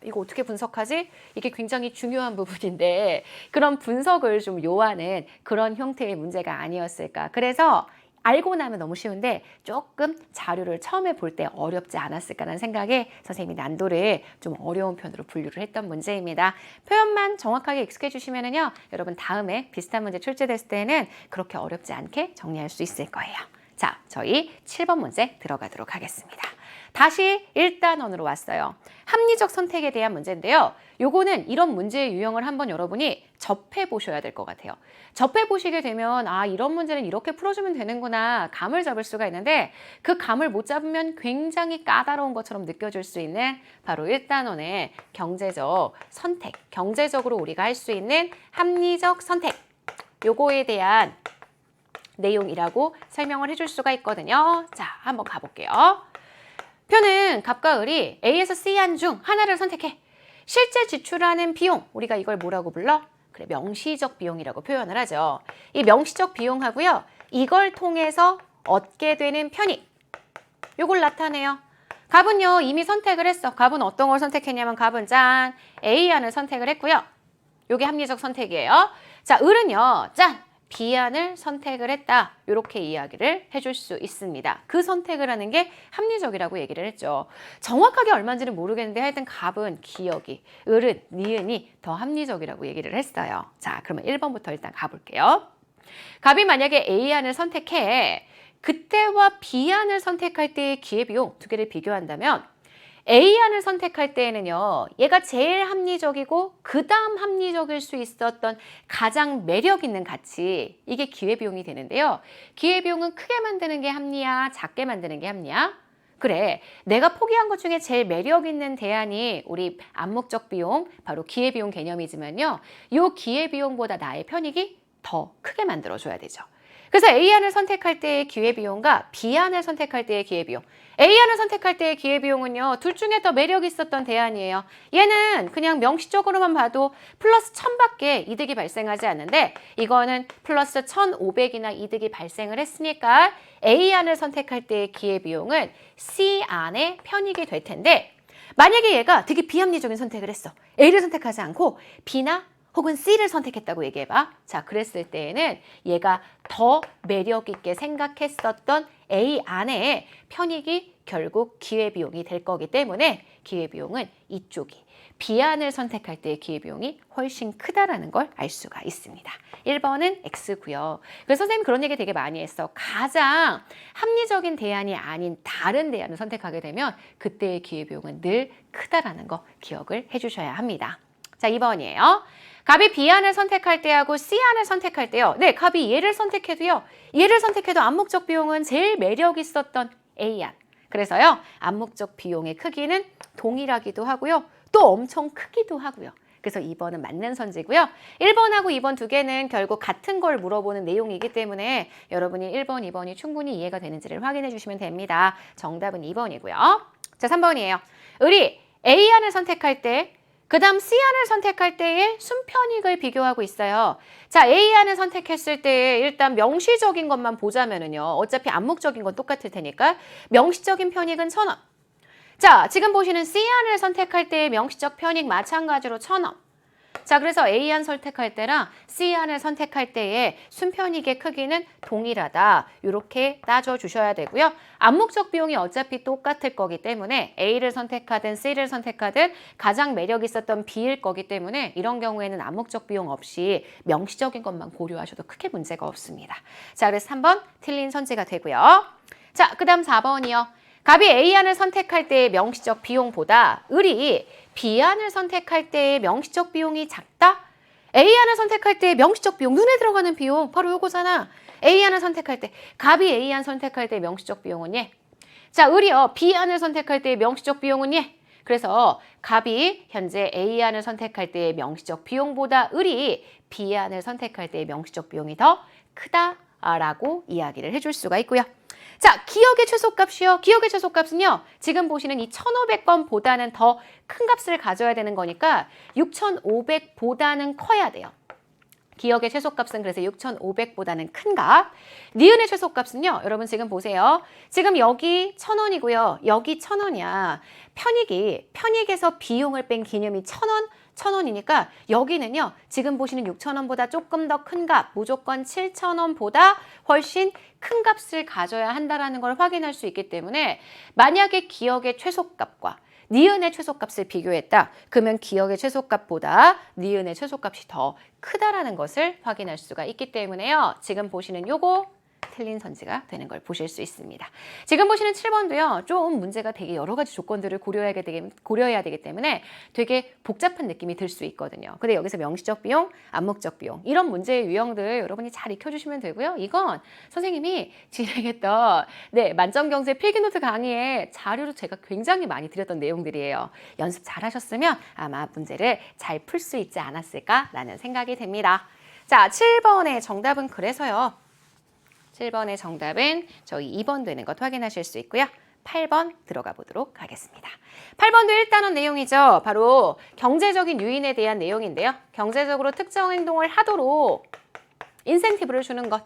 이거 어떻게 분석하지? 이게 굉장히 중요한 부분인데 그런 분석을 좀 요하는 그런 형태의 문제가 아니었을까. 그래서 알고 나면 너무 쉬운데 조금 자료를 처음에 볼 때 어렵지 않았을까라는 생각에 선생님이 난도를 좀 어려운 편으로 분류를 했던 문제입니다. 표현만 정확하게 익숙해 주시면은요, 여러분 다음에 비슷한 문제 출제됐을 때는 그렇게 어렵지 않게 정리할 수 있을 거예요. 자, 저희 7번 문제 들어가도록 하겠습니다. 다시 1단원으로 왔어요. 합리적 선택에 대한 문제인데요. 요거는 이런 문제의 유형을 한번 여러분이 접해 보셔야 될 것 같아요. 접해 보시게 되면 아, 이런 문제는 이렇게 풀어주면 되는구나 감을 잡을 수가 있는데 그 감을 못 잡으면 굉장히 까다로운 것처럼 느껴질 수 있는 바로 1단원의 경제적 선택, 경제적으로 우리가 할 수 있는 합리적 선택, 요거에 대한 내용이라고 설명을 해줄 수가 있거든요. 자, 한번 가볼게요. 표는 갑과 을이 A에서 C 안 중 하나를 선택해. 실제 지출하는 비용, 우리가 이걸 뭐라고 불러? 그래, 명시적 비용이라고 표현을 하죠. 이 명시적 비용하고요, 이걸 통해서 얻게 되는 편익, 요걸 나타내요. 갑은요, 이미 선택을 했어. 갑은 어떤 걸 선택했냐면 갑은 짠, A안을 선택을 했고요. 요게 합리적 선택이에요. 자, 을은요, 짠, B안을 선택을 했다. 이렇게 이야기를 해줄 수 있습니다. 그 선택을 하는 게 합리적이라고 얘기를 했죠. 정확하게 얼마인지는 모르겠는데 하여튼 갑은 기억이, 을은, 니은이 더 합리적이라고 얘기를 했어요. 자, 그러면 1번부터 일단 가볼게요. 갑이 만약에 A안을 선택해. 그때와 B안을 선택할 때의 기회비용 두 개를 비교한다면 A안을 선택할 때에는요, 얘가 제일 합리적이고 그 다음 합리적일 수 있었던 가장 매력 있는 가치, 이게 기회비용이 되는데요. 기회비용은 크게 만드는 게 합리야, 작게 만드는 게 합리야? 그래, 내가 포기한 것 중에 제일 매력 있는 대안이 우리 암묵적 비용, 바로 기회비용 개념이지만요. 이 기회비용보다 나의 편익이 더 크게 만들어줘야 되죠. 그래서 A안을 선택할 때의 기회비용과 B안을 선택할 때의 기회비용. A안을 선택할 때의 기회비용은요, 둘 중에 더 매력 있었던 대안이에요. 얘는 그냥 명시적으로만 봐도 플러스 1000밖에 이득이 발생하지 않는데 이거는 플러스 1500이나 이득이 발생을 했으니까 A안을 선택할 때의 기회비용은 C안의 편익이 될 텐데 만약에 얘가 되게 비합리적인 선택을 했어. A를 선택하지 않고 B나 혹은 C를 선택했다고 얘기해봐. 자, 그랬을 때에는 얘가 더 매력 있게 생각했었던 A 안에 편익이 결국 기회비용이 될 거기 때문에 기회비용은 이쪽이 B안을 선택할 때의 기회비용이 훨씬 크다라는 걸 알 수가 있습니다. 1번은 X고요. 그래서 선생님이 그런 얘기 되게 많이 했어. 가장 합리적인 대안이 아닌 다른 대안을 선택하게 되면 그때의 기회비용은 늘 크다라는 거 기억을 해주셔야 합니다. 자, 2번이에요. 갑이 B안을 선택할 때하고 C안을 선택할 때요. 네, 갑이 얘를 선택해도요. 얘를 선택해도 암묵적 비용은 제일 매력 있었던 A안. 그래서요, 암묵적 비용의 크기는 동일하기도 하고요. 또 엄청 크기도 하고요. 그래서 2번은 맞는 선지고요. 1번하고 2번 두 개는 결국 같은 걸 물어보는 내용이기 때문에 여러분이 1번, 2번이 충분히 이해가 되는지를 확인해 주시면 됩니다. 정답은 2번이고요. 자, 3번이에요. 을이 A안을 선택할 때 그 다음 C안을 선택할 때의 순편익을 비교하고 있어요. 자, A안을 선택했을 때 일단 명시적인 것만 보자면은요. 어차피 암묵적인 건 똑같을 테니까 명시적인 편익은 1000원. 자, 지금 보시는 C안을 선택할 때의 명시적 편익 마찬가지로 1000원. 자, 그래서 A안 선택할 때랑 C안을 선택할 때의 순편익의 크기는 동일하다. 이렇게 따져주셔야 되고요. 암묵적 비용이 어차피 똑같을 거기 때문에 A를 선택하든 C를 선택하든 가장 매력 있었던 B일 거기 때문에 이런 경우에는 암묵적 비용 없이 명시적인 것만 고려하셔도 크게 문제가 없습니다. 자, 그래서 3번 틀린 선지가 되고요. 자, 그 다음 4번이요. 갑이 A안을 선택할 때의 명시적 비용보다 을이 B안을 선택할 때의 명시적 비용이 작다? A안을 선택할 때의 명시적 비용, 눈에 들어가는 비용, 바로 요거잖아. A안을 선택할 때, 갑이 A안 선택할 때의 명시적 비용은 예. 자, 을이요. B안을 선택할 때의 명시적 비용은 예. 그래서 갑이 현재 A안을 선택할 때의 명시적 비용보다 을이 B안을 선택할 때의 명시적 비용이 더 크다라고 이야기를 해줄 수가 있고요. 자, 기억의 최소값이요. 기억의 최소값은요. 지금 보시는 이 1500번보다는 더 큰 값을 가져야 되는 거니까 6500보다는 커야 돼요. 기억의 최소값은 그래서 6,500보다는 큰 값. 니은의 최소값은요. 여러분 지금 보세요. 지금 여기 1,000원이고요. 여기 1,000원이야. 편익에서 비용을 뺀 기념이 1,000원, 1,000원이니까 여기는요. 지금 보시는 6,000원보다 조금 더 큰 값, 무조건 7,000원보다 훨씬 큰 값을 가져야 한다는 걸 확인할 수 있기 때문에 만약에 기억의 최소값과 니은의 최소값을 비교했다. 그러면 기억의 최소값보다 니은의 최소값이 더 크다라는 것을 확인할 수가 있기 때문에요. 지금 보시는 요거 틀린 선지가 되는 걸 보실 수 있습니다. 지금 보시는 7번도요. 좀 문제가 되게 여러 가지 조건들을 고려해야 되기 때문에 되게 복잡한 느낌이 들 수 있거든요. 근데 여기서 명시적 비용, 암묵적 비용 이런 문제의 유형들 여러분이 잘 익혀주시면 되고요. 이건 선생님이 진행했던 만점경제 필기노트 강의에 자료로 제가 굉장히 많이 드렸던 내용들이에요. 연습 잘 하셨으면 아마 문제를 잘 풀 수 있지 않았을까라는 생각이 듭니다. 자, 7번의 정답은 그래서요. 7번의 정답은 저희 2번 되는 것 확인하실 수 있고요. 8번 들어가 보도록 하겠습니다. 8번도 1단원 내용이죠. 바로 경제적인 유인에 대한 내용인데요. 경제적으로 특정 행동을 하도록 인센티브를 주는 것.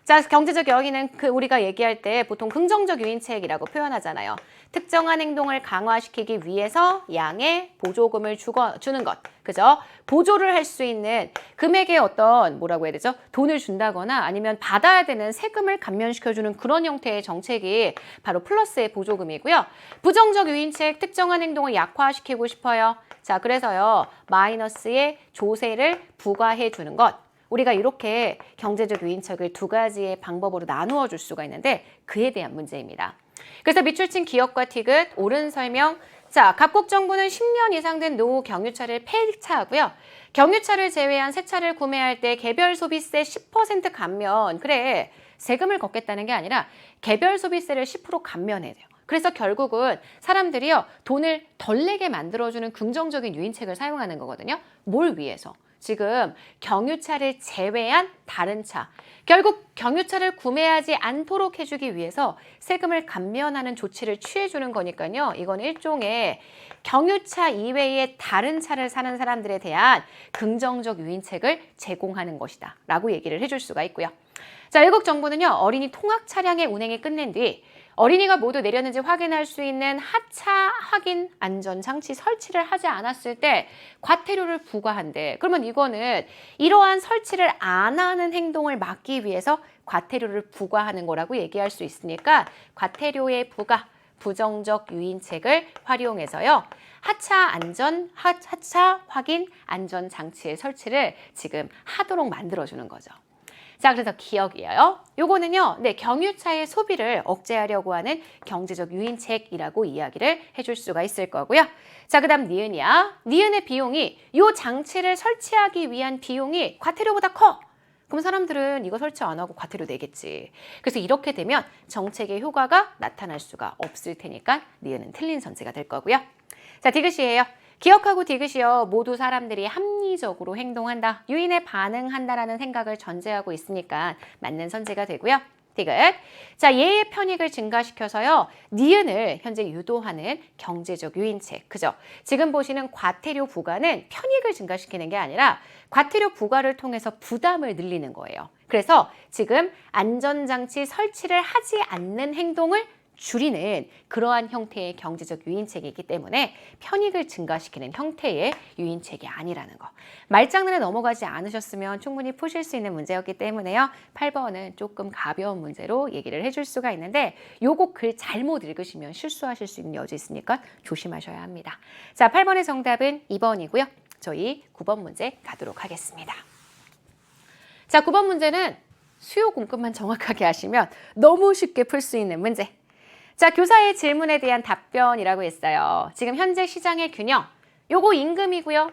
자, 경제적 여기는 우리가 얘기할 때 보통 긍정적 유인책이라고 표현하잖아요. 특정한 행동을 강화시키기 위해서 양의 보조금을 주는 것. 그죠? 보조를 할 수 있는 금액의 어떤 뭐라고 해야 되죠? 돈을 준다거나 아니면 받아야 되는 세금을 감면시켜주는 그런 형태의 정책이 바로 플러스의 보조금이고요. 부정적 유인책, 특정한 행동을 약화시키고 싶어요. 자, 그래서요. 마이너스의 조세를 부과해 주는 것. 우리가 이렇게 경제적 유인책을 두 가지의 방법으로 나누어 줄 수가 있는데 그에 대한 문제입니다. 그래서 밑줄 친 기업과 티귿, 옳은 설명. 자, 각국 정부는 10년 이상 된 노후 경유차를 폐차하고요. 경유차를 제외한 새 차를 구매할 때 개별 소비세 10% 감면. 그래, 세금을 걷겠다는 게 아니라 개별 소비세를 10% 감면해야 돼요. 그래서 결국은 사람들이요. 돈을 덜 내게 만들어주는 긍정적인 유인책을 사용하는 거거든요. 뭘 위해서? 지금 경유차를 제외한 다른 차, 결국 경유차를 구매하지 않도록 해주기 위해서 세금을 감면하는 조치를 취해주는 거니까요. 이건 일종의 경유차 이외의 다른 차를 사는 사람들에 대한 긍정적 유인책을 제공하는 것이다 라고 얘기를 해줄 수가 있고요. 자, 외국 정부는요. 어린이 통학 차량의 운행이 끝낸 뒤 어린이가 모두 내렸는지 확인할 수 있는 하차 확인 안전장치 설치를 하지 않았을 때 과태료를 부과한대. 그러면 이거는 이러한 설치를 안 하는 행동을 막기 위해서 과태료를 부과하는 거라고 얘기할 수 있으니까 과태료의 부과, 부정적 유인책을 활용해서요. 하차 확인 안전장치의 설치를 지금 하도록 만들어주는 거죠. 자, 그래서 기억이에요. 요거는요, 경유차의 소비를 억제하려고 하는 경제적 유인책이라고 이야기를 해줄 수가 있을 거고요. 자, 그 다음 니은이야. 니은의 비용이 요 장치를 설치하기 위한 비용이 과태료보다 커. 그럼 사람들은 이거 설치 안 하고 과태료 내겠지. 그래서 이렇게 되면 정책의 효과가 나타날 수가 없을 테니까 니은은 틀린 선지가 될 거고요. 자, 디귿이에요. 기억하고 디귿이요. 모두 사람들이 합리적으로 행동한다. 유인에 반응한다라는 생각을 전제하고 있으니까 맞는 선지가 되고요. 디귿. 자, 얘의 편익을 증가시켜서요. 니은을 현재 유도하는 경제적 유인책. 그죠? 지금 보시는 과태료 부과는 편익을 증가시키는 게 아니라 과태료 부과를 통해서 부담을 늘리는 거예요. 그래서 지금 안전장치 설치를 하지 않는 행동을 줄이는 그러한 형태의 경제적 유인책이기 때문에 편익을 증가시키는 형태의 유인책이 아니라는 거. 말장난에 넘어가지 않으셨으면 충분히 푸실 수 있는 문제였기 때문에요. 8번은 조금 가벼운 문제로 얘기를 해줄 수가 있는데 요거 글 잘못 읽으시면 실수하실 수 있는 여지 있으니까 조심하셔야 합니다. 자, 8번의 정답은 2번이고요. 저희 9번 문제 가도록 하겠습니다. 자, 9번 문제는 수요 공급만 정확하게 하시면 너무 쉽게 풀 수 있는 문제. 자, 교사의 질문에 대한 답변이라고 했어요. 지금 현재 시장의 균형, 요거 임금이고요.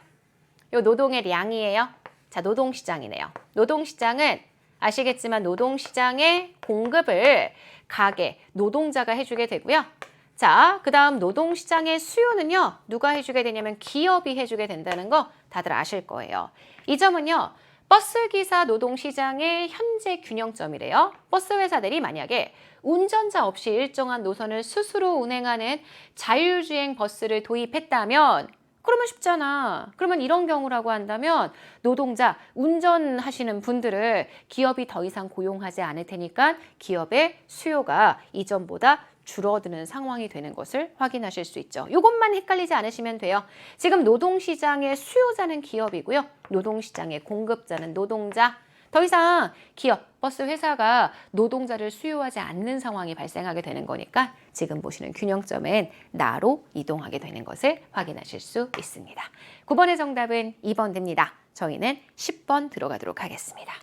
요 노동의 량이에요. 자, 노동시장이네요. 노동시장은 아시겠지만 노동시장의 공급을 가게, 노동자가 해주게 되고요. 자, 그 다음 노동시장의 수요는요. 누가 해주게 되냐면 기업이 해주게 된다는 거 다들 아실 거예요. 이 점은요. 버스기사 노동시장의 현재 균형점이래요. 버스 회사들이 만약에 운전자 없이 일정한 노선을 스스로 운행하는 자율주행 버스를 도입했다면 그러면 쉽잖아. 그러면 이런 경우라고 한다면 노동자, 운전하시는 분들을 기업이 더 이상 고용하지 않을 테니까 기업의 수요가 이전보다 줄어드는 상황이 되는 것을 확인하실 수 있죠. 이것만 헷갈리지 않으시면 돼요. 지금 노동시장의 수요자는 기업이고요. 노동시장의 공급자는 노동자. 더 이상 기업, 버스 회사가 노동자를 수요하지 않는 상황이 발생하게 되는 거니까 지금 보시는 균형점은 나로 이동하게 되는 것을 확인하실 수 있습니다. 9번의 정답은 2번 됩니다. 저희는 10번 들어가도록 하겠습니다.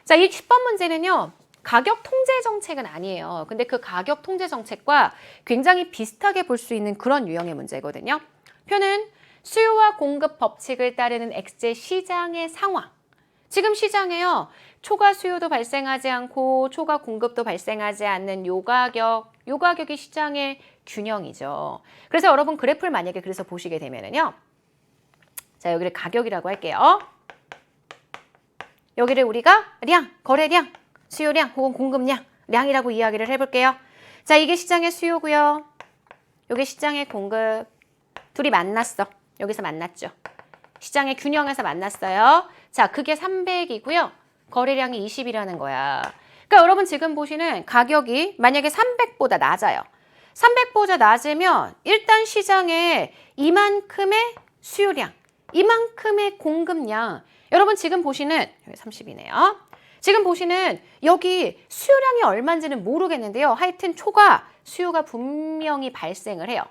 자, 이 10번 문제는요. 가격 통제 정책은 아니에요. 근데 그 가격 통제 정책과 굉장히 비슷하게 볼 수 있는 그런 유형의 문제거든요. 표는 수요와 공급 법칙을 따르는 X제 시장의 상황. 지금 시장에요. 초과 수요도 발생하지 않고 초과 공급도 발생하지 않는 요 가격이 시장의 균형이죠. 그래서 여러분 그래프를 만약에 그래서 보시게 되면은요. 자, 여기를 가격이라고 할게요. 여기를 우리가 량, 거래량, 수요량 혹은 공급량, 량이라고 이야기를 해볼게요. 자, 이게 시장의 수요고요. 이게 시장의 공급. 둘이 만났어. 여기서 만났죠. 시장의 균형에서 만났어요. 자, 그게 300이고요. 거래량이 20이라는 거야. 그러니까 여러분 지금 보시는 가격이 만약에 300보다 낮아요. 300보다 낮으면 일단 시장에 이만큼의 수요량, 이만큼의 공급량. 여러분 지금 보시는 여기 30이네요. 지금 보시는 여기 수요량이 얼마인지는 모르겠는데요. 하여튼 초과 수요가 분명히 발생을 해요.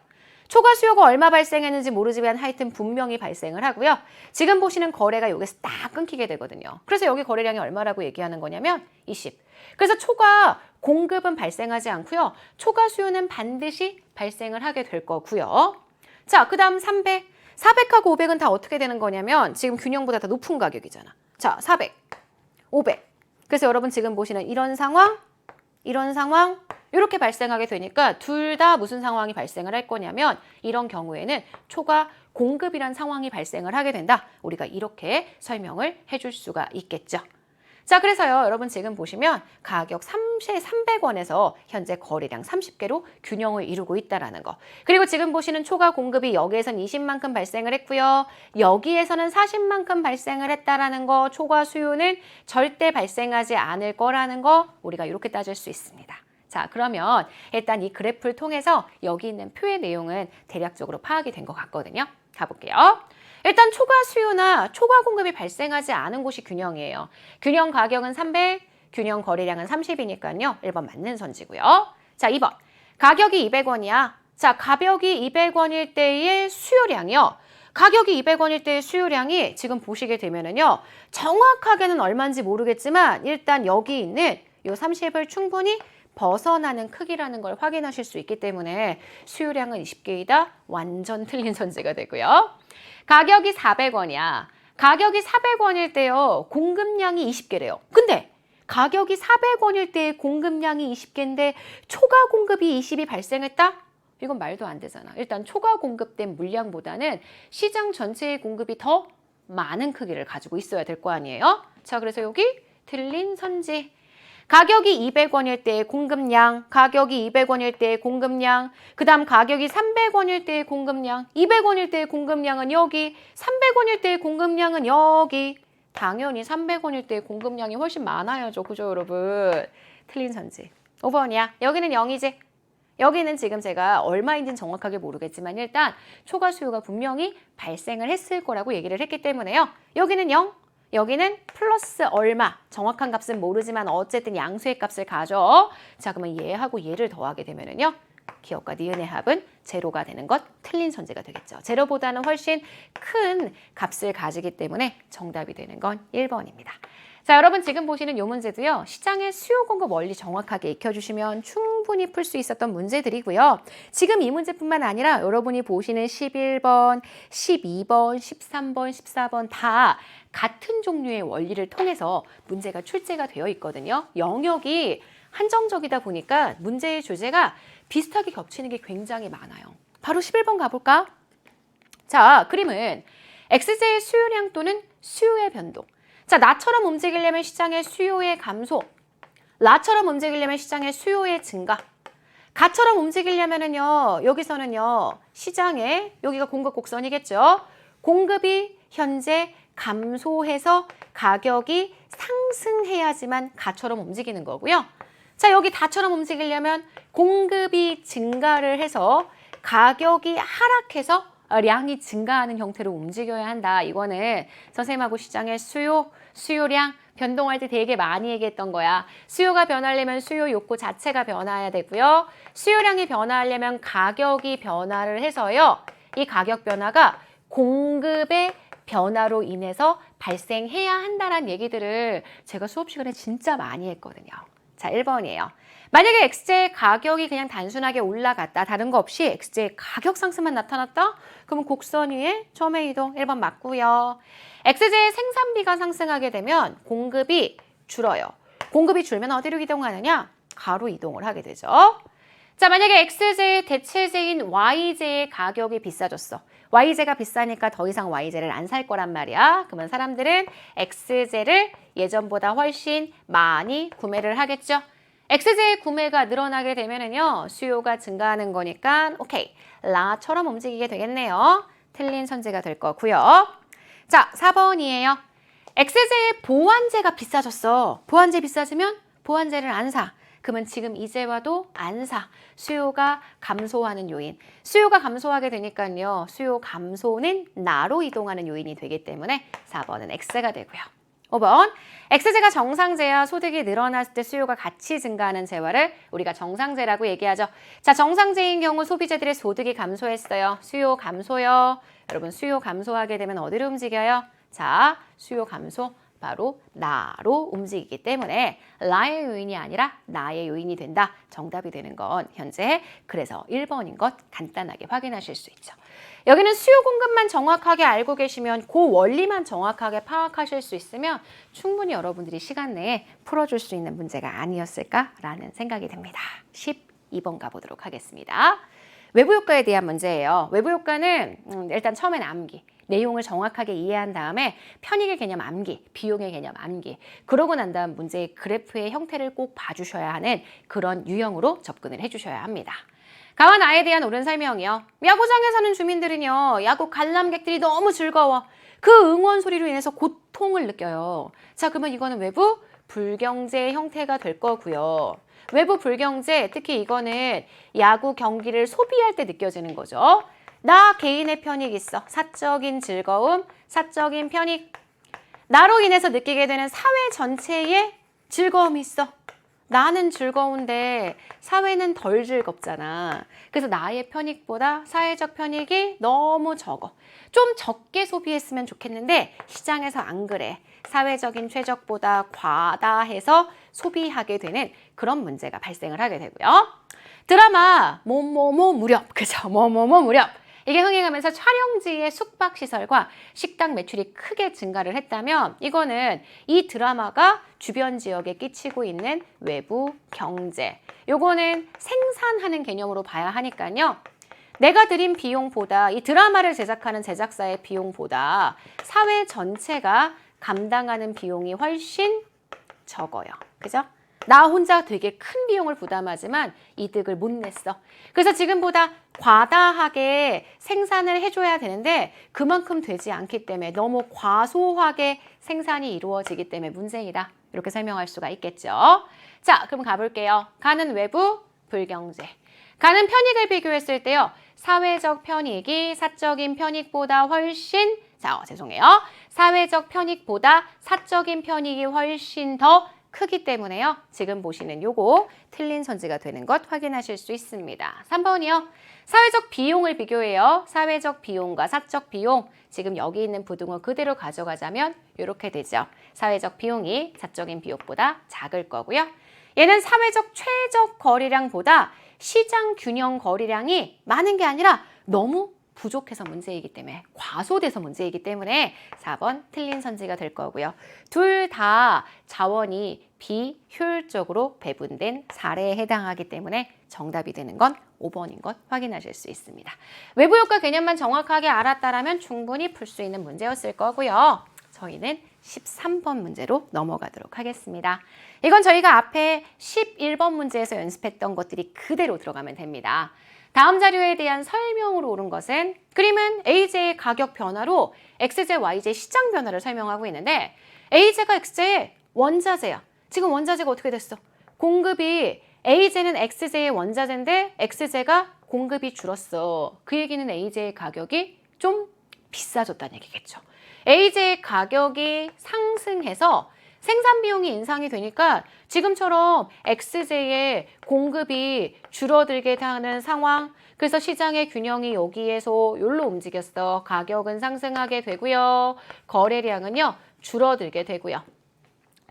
초과 수요가 얼마 발생했는지 모르지만 하여튼 분명히 발생을 하고요. 지금 보시는 거래가 여기서 딱 끊기게 되거든요. 그래서 여기 거래량이 얼마라고 얘기하는 거냐면 20. 그래서 초과 공급은 발생하지 않고요. 초과 수요는 반드시 발생을 하게 될 거고요. 자, 그 다음 300. 400하고 500은 다 어떻게 되는 거냐면 지금 균형보다 더 높은 가격이잖아. 자, 400, 500. 그래서 여러분 지금 보시는 이런 상황, 이렇게 발생하게 되니까 둘 다 무슨 상황이 발생을 할 거냐면 이런 경우에는 초과 공급이란 상황이 발생을 하게 된다. 우리가 이렇게 설명을 해줄 수가 있겠죠. 자, 그래서요. 여러분 지금 보시면 가격 300원에서 현재 거래량 30개로 균형을 이루고 있다는 거. 그리고 지금 보시는 초과 공급이 여기에선 20만큼 발생을 했고요. 여기에서는 40만큼 발생을 했다는 거. 초과 수요는 절대 발생하지 않을 거라는 거 우리가 이렇게 따질 수 있습니다. 자, 그러면 일단 이 그래프를 통해서 여기 있는 표의 내용은 대략적으로 파악이 된 것 같거든요. 가볼게요. 일단 초과 수요나 초과 공급이 발생하지 않은 곳이 균형이에요. 균형 가격은 300, 균형 거래량은 30이니까요. 1번 맞는 선지고요. 자, 2번. 가격이 200원이야. 자, 가격이 200원일 때의 수요량이요. 가격이 200원일 때의 수요량이 지금 보시게 되면은요. 정확하게는 얼마인지 모르겠지만 일단 여기 있는 이 30을 충분히 벗어나는 크기라는 걸 확인하실 수 있기 때문에 수요량은 20개이다. 완전 틀린 선지가 되고요. 가격이 400원이야. 가격이 400원일 때요. 공급량이 20개래요. 근데 가격이 400원일 때 공급량이 20개인데 초과 공급이 20이 발생했다? 이건 말도 안 되잖아. 일단 초과 공급된 물량보다는 시장 전체의 공급이 더 많은 크기를 가지고 있어야 될 거 아니에요? 자, 그래서 여기 틀린 선지. 가격이 200원일 때의 공급량, 가격이 200원일 때의 공급량, 그 다음 가격이 300원일 때의 공급량, 200원일 때의 공급량은 여기, 300원일 때의 공급량은 여기. 당연히 300원일 때의 공급량이 훨씬 많아야죠. 그죠, 여러분? 틀린 선지. 5번이야. 여기는 0이지. 여기는 지금 제가 얼마인지는 정확하게 모르겠지만 일단 초과 수요가 분명히 발생을 했을 거라고 얘기를 했기 때문에요. 여기는 0. 여기는 플러스 얼마, 정확한 값은 모르지만 어쨌든 양수의 값을 가져. 자, 그러면 얘하고 얘를 더하게 되면은요. 기업과 니은의 합은 제로가 되는 것, 틀린 선지가 되겠죠. 제로보다는 훨씬 큰 값을 가지기 때문에 정답이 되는 건 1번입니다. 자, 여러분 지금 보시는 이 문제도요. 시장의 수요 공급 원리 정확하게 익혀주시면 충분히 풀 수 있었던 문제들이고요. 지금 이 문제뿐만 아니라 여러분이 보시는 11번, 12번, 13번, 14번 다 같은 종류의 원리를 통해서 문제가 출제가 되어 있거든요. 영역이 한정적이다 보니까 문제의 주제가 비슷하게 겹치는 게 굉장히 많아요. 바로 11번 가볼까? 자, 그림은 X제의 수요량 또는 수요의 변동. 자, 나처럼 움직이려면 시장의 수요의 감소, 라처럼 움직이려면 시장의 수요의 증가. 가처럼 움직이려면은요, 여기서는요, 시장에, 여기가 공급 곡선이겠죠? 공급이 현재 감소해서 가격이 상승해야지만 가처럼 움직이는 거고요. 자, 여기 다처럼 움직이려면 공급이 증가를 해서 가격이 하락해서 량이 증가하는 형태로 움직여야 한다. 이거는 선생님하고 시장의 수요량 변동할 때 되게 많이 얘기했던 거야. 수요가 변하려면 수요 욕구 자체가 변화해야 되고요. 수요량이 변화하려면 가격이 변화를 해서요. 이 가격 변화가 공급의 변화로 인해서 발생해야 한다는 얘기들을 제가 수업 시간에 진짜 많이 했거든요. 자, 1번이에요. 만약에 XJ의 가격이 그냥 단순하게 올라갔다. 다른 거 없이 XJ의 가격 상승만 나타났다? 그러면 곡선 위에 점의 이동 1번 맞고요. XJ의 생산비가 상승하게 되면 공급이 줄어요. 공급이 줄면 어디로 이동하느냐? 가로 이동을 하게 되죠. 자, 만약에 XJ의 대체재인 YJ의 가격이 비싸졌어. YJ가 비싸니까 더 이상 YJ를 안 살 거란 말이야. 그러면 사람들은 XJ를 예전보다 훨씬 많이 구매를 하겠죠. XJ의 구매가 늘어나게 되면은요, 수요가 증가하는 거니까 오케이, 라처럼 움직이게 되겠네요. 틀린 선제가 될 거고요. 자, 4번이에요. XJ의 보완재가 비싸졌어. 보완재 비싸지면 보완재를 안 사. 그러면 지금 이제와도 안 사. 수요가 감소하는 요인. 수요가 감소하게 되니까요. 수요 감소는 나로 이동하는 요인이 되기 때문에 4번은 X가 되고요. 5번, X재가 정상재야 소득이 늘어났을 때 수요가 같이 증가하는 재화를 우리가 정상재라고 얘기하죠. 자, 정상재인 경우 소비자들의 소득이 감소했어요. 수요 감소요. 여러분, 수요 감소하게 되면 어디로 움직여요? 자, 수요 감소. 바로 나로 움직이기 때문에 라의 요인이 아니라 나의 요인이 된다. 정답이 되는 건 현재 그래서 1번인 것 간단하게 확인하실 수 있죠. 여기는 수요 공급만 정확하게 알고 계시면 그 원리만 정확하게 파악하실 수 있으면 충분히 여러분들이 시간 내에 풀어줄 수 있는 문제가 아니었을까라는 생각이 듭니다. 12번 가보도록 하겠습니다. 외부 효과에 대한 문제예요. 외부 효과는 일단 처음엔 암기. 내용을 정확하게 이해한 다음에 편익의 개념 암기, 비용의 개념 암기. 그러고 난 다음 문제의 그래프의 형태를 꼭 봐주셔야 하는 그런 유형으로 접근을 해주셔야 합니다. 가와 나에 대한 옳은 설명이요. 야구장에 사는 주민들은요. 야구 관람객들이 너무 즐거워. 그 응원 소리로 인해서 고통을 느껴요. 자, 그러면 이거는 외부 불경제 형태가 될 거고요. 외부 불경제, 특히 이거는 야구 경기를 소비할 때 느껴지는 거죠. 나 개인의 편익 있어. 사적인 즐거움, 사적인 편익. 나로 인해서 느끼게 되는 사회 전체의 즐거움이 있어. 나는 즐거운데 사회는 덜 즐겁잖아. 그래서 나의 편익보다 사회적 편익이 너무 적어. 좀 적게 소비했으면 좋겠는데 시장에서 안 그래. 사회적인 최적보다 과다해서 소비하게 되는 그런 문제가 발생을 하게 되고요. 드라마 뭐뭐뭐 무렵, 그죠? 뭐뭐뭐 무렵. 이게 흥행하면서 촬영지의 숙박시설과 식당 매출이 크게 증가를 했다면 이거는 이 드라마가 주변 지역에 끼치고 있는 외부 경제. 요거는 생산하는 개념으로 봐야 하니까요. 내가 들인 비용보다 이 드라마를 제작하는 제작사의 비용보다 사회 전체가 감당하는 비용이 훨씬 적어요. 그죠? 나 혼자 되게 큰 비용을 부담하지만 이득을 못 냈어. 그래서 지금보다 과다하게 생산을 해줘야 되는데 그만큼 되지 않기 때문에 너무 과소하게 생산이 이루어지기 때문에 문제이다. 이렇게 설명할 수가 있겠죠. 자, 그럼 가볼게요. 가는 외부 불경제. 가는 편익을 비교했을 때요. 사회적 편익이 사적인 편익보다 훨씬 죄송해요. 사회적 편익보다 사적인 편익이 훨씬 더 크기 때문에요. 지금 보시는 요거 틀린 선지가 되는 것 확인하실 수 있습니다. 3번이요. 사회적 비용을 비교해요. 사회적 비용과 사적 비용. 지금 여기 있는 부등호 그대로 가져가자면 이렇게 되죠. 사회적 비용이 사적인 비용보다 작을 거고요. 얘는 사회적 최적 거래량보다 시장 균형 거래량이 많은 게 아니라 너무 부족해서 문제이기 때문에 과소돼서 문제이기 때문에 4번 틀린 선지가 될 거고요. 둘 다 자원이 비효율적으로 배분된 사례에 해당하기 때문에 정답이 되는 건 5번인 것 확인하실 수 있습니다. 외부 효과 개념만 정확하게 알았다라면 충분히 풀 수 있는 문제였을 거고요. 저희는 13번 문제로 넘어가도록 하겠습니다. 이건 저희가 앞에 11번 문제에서 연습했던 것들이 그대로 들어가면 됩니다. 다음 자료에 대한 설명으로 옳은 것은 그림은 AJ의 가격 변화로 XJ, YJ 시장 변화를 설명하고 있는데 AJ가 XJ의 원자재야. 지금 원자재가 어떻게 됐어? 공급이 AJ는 XJ의 원자재인데 XJ가 공급이 줄었어. 그 얘기는 AJ의 가격이 좀 비싸졌다는 얘기겠죠. AJ의 가격이 상승해서 생산 비용이 인상이 되니까 지금처럼 XJ의 공급이 줄어들게 하는 상황. 그래서 시장의 균형이 여기에서 여기로 움직였어. 가격은 상승하게 되고요. 거래량은요, 줄어들게 되고요.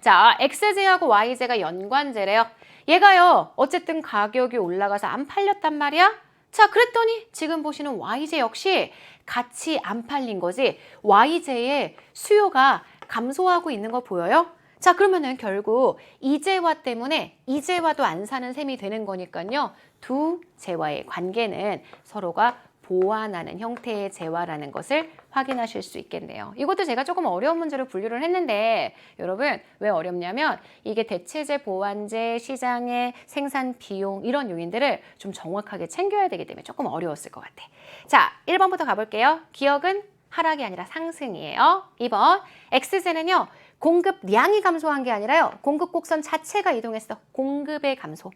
자, XJ하고 YJ가 연관제래요. 얘가요, 어쨌든 가격이 올라가서 안 팔렸단 말이야. 자, 그랬더니 지금 보시는 YJ 역시 같이 안 팔린 거지. YJ의 수요가 감소하고 있는 거 보여요? 자, 그러면은 결국 이재화 때문에 이재화도 안 사는 셈이 되는 거니까요. 두 재화의 관계는 서로가 보완하는 형태의 재화라는 것을 확인하실 수 있겠네요. 이것도 제가 조금 어려운 문제로 분류를 했는데 여러분 왜 어렵냐면 이게 대체재, 보완재, 시장의 생산 비용 이런 요인들을 좀 정확하게 챙겨야 되기 때문에 조금 어려웠을 것 같아. 자, 1번부터 가볼게요. 기억은 하락이 아니라 상승이에요. 2번, XJ는요. 공급량이 감소한 게 아니라요. 공급 곡선 자체가 이동했어. 공급의 감소.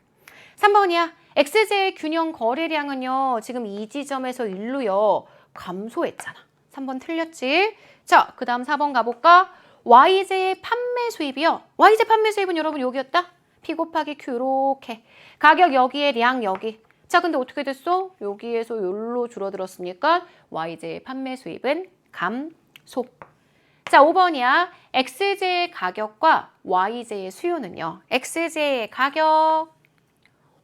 3번이야. XJ의 균형 거래량은요. 지금 이 지점에서 일로요. 감소했잖아. 3번 틀렸지? 자, 그 다음 4번 가볼까? YJ의 판매 수입이요. YJ 판매 수입은 여러분 여기였다? P 곱하기 Q 이렇게. 가격 여기에 량 여기. 자, 근데 어떻게 됐어? 여기에서 여기로 줄어들었으니까 YJ의 판매 수입은 감소. 자, 5번이야. XJ의 가격과 YJ의 수요는요. XJ의 가격,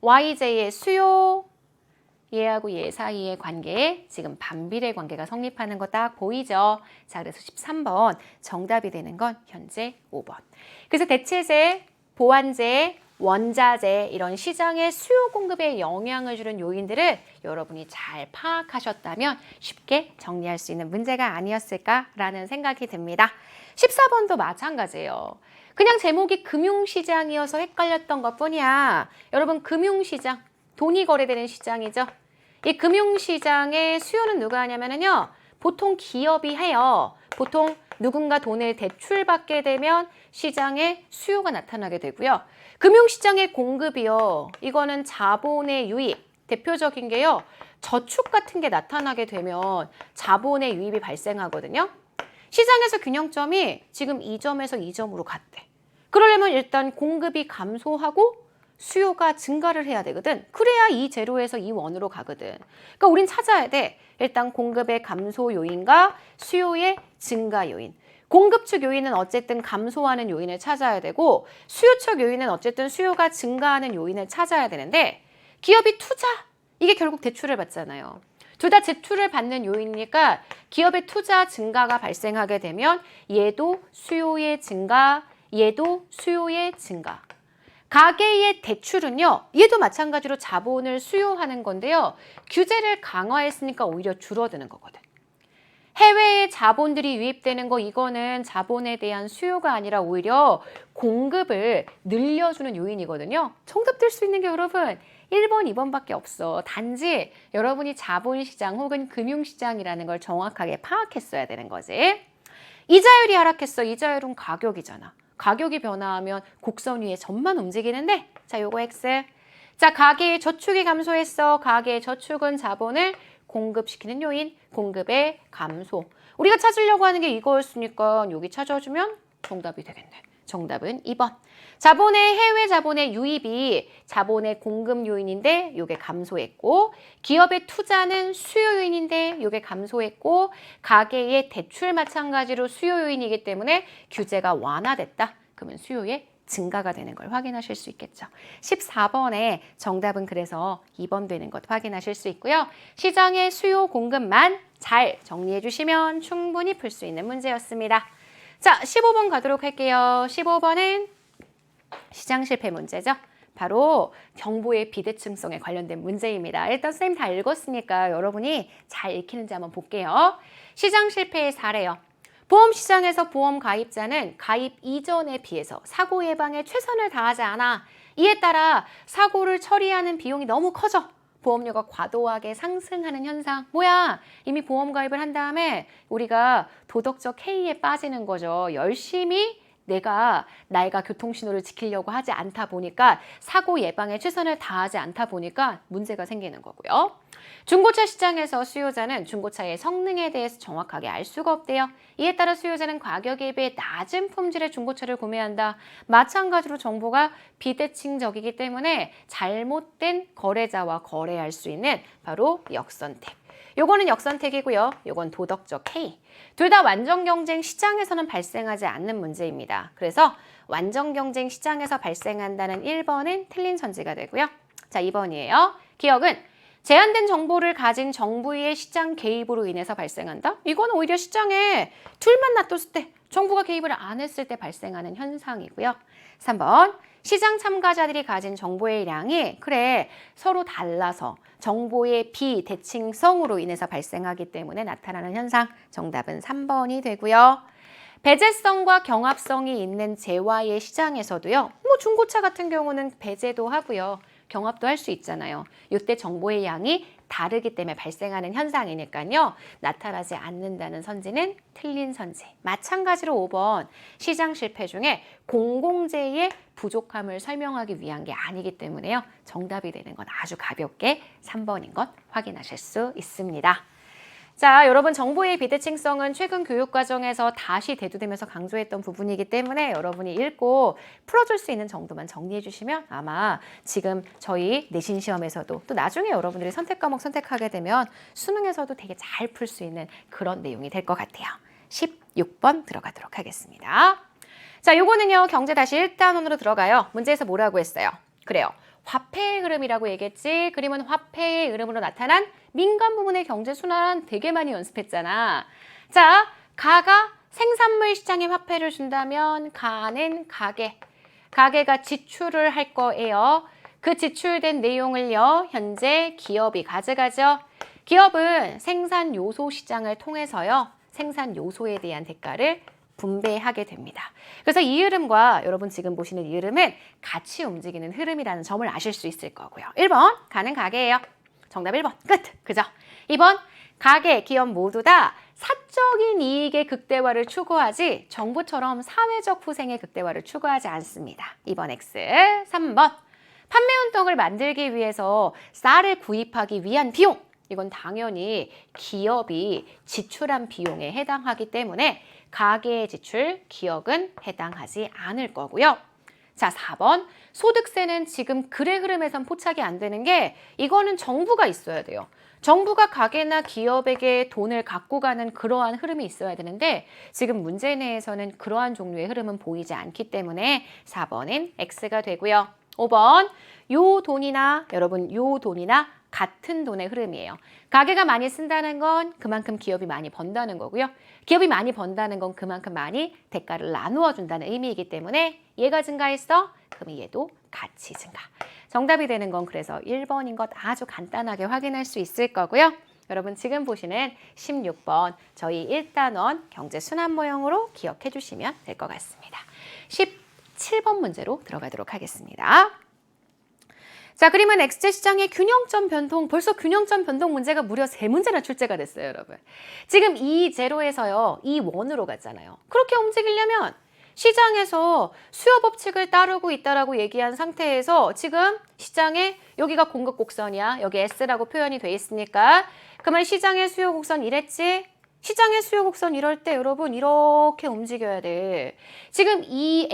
YJ의 수요, 얘하고 얘 사이의 관계에 지금 반비례 관계가 성립하는 거 딱 보이죠? 자, 그래서 13번 정답이 되는 건 현재 5번. 그래서 대체재, 보완재, 원자재 이런 시장의 수요 공급에 영향을 주는 요인들을 여러분이 잘 파악하셨다면 쉽게 정리할 수 있는 문제가 아니었을까라는 생각이 듭니다. 14번도 마찬가지예요. 그냥 제목이 금융시장이어서 헷갈렸던 것뿐이야. 여러분 금융시장, 돈이 거래되는 시장이죠. 이 금융시장의 수요는 누가 하냐면요. 보통 기업이 해요. 보통 누군가 돈을 대출받게 되면 시장에 수요가 나타나게 되고요. 금융시장의 공급이요. 이거는 자본의 유입. 대표적인 게요. 저축 같은 게 나타나게 되면 자본의 유입이 발생하거든요. 시장에서 균형점이 지금 이 점에서 이 점으로 갔대. 그러려면 일단 공급이 감소하고 수요가 증가를 해야 되거든. 그래야 이 제로에서 이 원으로 가거든. 그러니까 우린 찾아야 돼. 일단 공급의 감소 요인과 수요의 증가 요인. 공급 측 요인은 어쨌든 감소하는 요인을 찾아야 되고 수요 측 요인은 어쨌든 수요가 증가하는 요인을 찾아야 되는데 기업이 투자, 이게 결국 대출을 받잖아요. 둘 다 대출을 받는 요인이니까 기업의 투자 증가가 발생하게 되면 얘도 수요의 증가, 얘도 수요의 증가. 가계의 대출은요. 얘도 마찬가지로 자본을 수요하는 건데요. 규제를 강화했으니까 오히려 줄어드는 거거든. 해외에 자본들이 유입되는 거 이거는 자본에 대한 수요가 아니라 오히려 공급을 늘려주는 요인이거든요. 정답 될 수 있는 게 여러분 1번, 2번밖에 없어. 단지 여러분이 자본시장 혹은 금융시장이라는 걸 정확하게 파악했어야 되는 거지. 이자율이 하락했어. 이자율은 가격이잖아. 가격이 변화하면 곡선 위에 점만 움직이는데 자, 요거 X. 자, 가계의 저축이 감소했어. 가계의 저축은 자본을 공급시키는 요인, 공급의 감소. 우리가 찾으려고 하는 게 이거였으니까 여기 찾아주면 정답이 되겠네. 정답은 2번. 자본의 해외 자본의 유입이 자본의 공급 요인인데 이게 감소했고 기업의 투자는 수요 요인인데 이게 감소했고 가계의 대출 마찬가지로 수요 요인이기 때문에 규제가 완화됐다. 그러면 수요의 증가가 되는 걸 확인하실 수 있겠죠. 14번에 정답은 그래서 2번 되는 것 확인하실 수 있고요. 시장의 수요 공급만 잘 정리해 주시면 충분히 풀 수 있는 문제였습니다. 자, 15번 가도록 할게요. 15번은 시장 실패 문제죠. 바로 정보의 비대칭성에 관련된 문제입니다. 일단 선생님 다 읽었으니까 여러분이 잘 읽히는지 한번 볼게요. 시장 실패의 사례요. 보험시장에서 보험 가입자는 가입 이전에 비해서 사고 예방에 최선을 다하지 않아. 이에 따라 사고를 처리하는 비용이 너무 커져. 보험료가 과도하게 상승하는 현상. 뭐야? 이미 보험 가입을 한 다음에 우리가 도덕적 해이에 빠지는 거죠. 열심히 내가 교통신호를 지키려고 하지 않다 보니까 사고 예방에 최선을 다하지 않다 보니까 문제가 생기는 거고요. 중고차 시장에서 수요자는 중고차의 성능에 대해서 정확하게 알 수가 없대요. 이에 따라 수요자는 가격에 비해 낮은 품질의 중고차를 구매한다. 마찬가지로 정보가 비대칭적이기 때문에 잘못된 거래자와 거래할 수 있는 바로 역선택. 요거는 역선택이고요. 요건 도덕적 해이. 둘 다 완전 경쟁 시장에서는 발생하지 않는 문제입니다. 그래서 완전 경쟁 시장에서 발생한다는 1번은 틀린 선지가 되고요. 자, 2번이에요. 기억은 제한된 정보를 가진 정부의 시장 개입으로 인해서 발생한다? 이건 오히려 시장에 둘만 놔뒀을 때, 정부가 개입을 안 했을 때 발생하는 현상이고요. 3번, 시장 참가자들이 가진 정보의 양이 서로 달라서 정보의 비대칭성으로 인해서 발생하기 때문에 나타나는 현상. 정답은 3번이 되고요. 배제성과 경합성이 있는 재화의 시장에서도요. 중고차 같은 경우는 배제도 하고요. 경합도 할 수 있잖아요. 이때 정보의 양이 다르기 때문에 발생하는 현상이니까요. 나타나지 않는다는 선지는 틀린 선지. 마찬가지로 5번 시장 실패 중에 공공재의 부족함을 설명하기 위한 게 아니기 때문에요. 정답이 되는 건 아주 가볍게 3번인 것 확인하실 수 있습니다. 자, 여러분 정보의 비대칭성은 최근 교육과정에서 다시 대두되면서 강조했던 부분이기 때문에 여러분이 읽고 풀어줄 수 있는 정도만 정리해 주시면 아마 지금 저희 내신 시험에서도 또 나중에 여러분들이 선택 과목 선택하게 되면 수능에서도 되게 잘 풀 수 있는 그런 내용이 될 것 같아요. 16번 들어가도록 하겠습니다. 자, 요거는요. 경제 다시 1단원으로 들어가요. 문제에서 뭐라고 했어요? 그래요. 화폐의 흐름이라고 얘기했지. 그림은 화폐의 흐름으로 나타난 민간 부문의 경제 순환 되게 많이 연습했잖아. 자, 가가 생산물 시장에 화폐를 준다면 가는 가게가 지출을 할 거예요. 그 지출된 내용을요. 현재 기업이 가져가죠. 기업은 생산 요소 시장을 통해서요. 생산 요소에 대한 대가를 분배하게 됩니다. 그래서 이 흐름과 여러분 지금 보시는 이 흐름은 같이 움직이는 흐름이라는 점을 아실 수 있을 거고요. 1번 가는 가게예요. 정답 1번 끝. 그죠? 2번 가게, 기업 모두 다 사적인 이익의 극대화를 추구하지 정부처럼 사회적 후생의 극대화를 추구하지 않습니다. 2번 X. 3번 판매운동을 만들기 위해서 쌀을 구입하기 위한 비용. 이건 당연히 기업이 지출한 비용에 해당하기 때문에 가계의 지출, 기업은 해당하지 않을 거고요. 자, 4번. 소득세는 지금 글의 흐름에선 포착이 안 되는 게 이거는 정부가 있어야 돼요. 정부가 가게나 기업에게 돈을 갖고 가는 그러한 흐름이 있어야 되는데 지금 문제 내에서는 그러한 종류의 흐름은 보이지 않기 때문에 4번은 X가 되고요. 5번. 요 돈이나 같은 돈의 흐름이에요. 가게가 많이 쓴다는 건 그만큼 기업이 많이 번다는 거고요. 기업이 많이 번다는 건 그만큼 많이 대가를 나누어 준다는 의미이기 때문에 얘가 증가했어? 그럼 얘도 같이 증가. 정답이 되는 건 그래서 1번인 것 아주 간단하게 확인할 수 있을 거고요. 여러분 지금 보시는 16번 저희 1단원 경제 순환 모형으로 기억해 주시면 될 것 같습니다. 17번 문제로 들어가도록 하겠습니다. 자, 그림은 X제시장의 균형점 변동, 벌써 균형점 변동 문제가 무려 3문제나 출제가 됐어요, 여러분. 지금 이 제로에서요, 이 원으로 갔잖아요. 그렇게 움직이려면 시장에서 수요 법칙을 따르고 있다라고 얘기한 상태에서 지금 시장에 여기가 공급 곡선이야. 여기 S라고 표현이 돼 있으니까 그러면 시장의 수요 곡선 이랬지? 시장의 수요 곡선 이럴 때 여러분 이렇게 움직여야 돼. 지금 이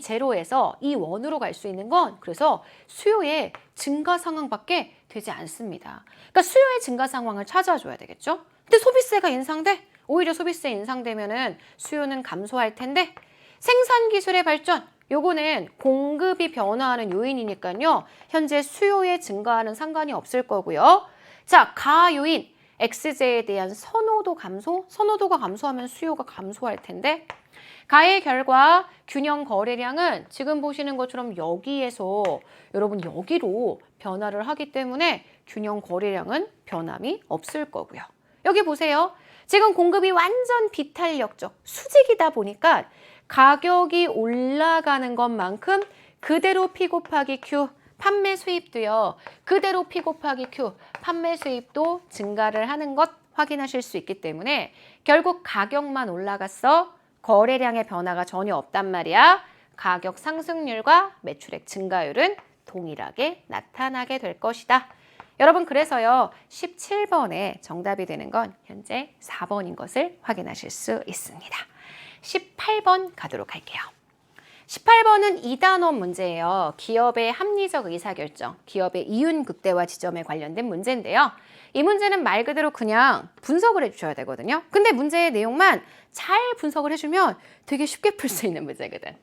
제로에서 이 원으로 갈 수 있는 건 그래서 수요의 증가 상황밖에 되지 않습니다. 그러니까 수요의 증가 상황을 찾아줘야 되겠죠. 근데 소비세가 인상돼? 오히려 소비세 인상되면은 수요는 감소할 텐데 생산 기술의 발전 요거는 공급이 변화하는 요인이니까요. 현재 수요의 증가와는 상관이 없을 거고요. 자, 가요인 X제에 대한 선호도가 감소하면 수요가 감소할 텐데 가의 결과 균형 거래량은 지금 보시는 것처럼 여기에서 여러분 여기로 변화를 하기 때문에 균형 거래량은 변함이 없을 거고요. 여기 보세요. 지금 공급이 완전 비탄력적 수직이다 보니까 가격이 올라가는 것만큼 그대로 P 곱하기 Q, 판매 수입도요. 그대로 P 곱하기 Q, 판매 수입도 증가를 하는 것 확인하실 수 있기 때문에 결국 가격만 올라갔어. 거래량의 변화가 전혀 없단 말이야. 가격 상승률과 매출액 증가율은 동일하게 나타나게 될 것이다. 여러분 그래서요. 17번에 정답이 되는 건 현재 4번인 것을 확인하실 수 있습니다. 18번 가도록 할게요. 18번은 2단원 문제예요. 기업의 합리적 의사결정, 기업의 이윤 극대화 지점에 관련된 문제인데요. 이 문제는 말 그대로 그냥 분석을 해주셔야 되거든요. 근데 문제의 내용만 잘 분석을 해주면 되게 쉽게 풀 수 있는 문제거든.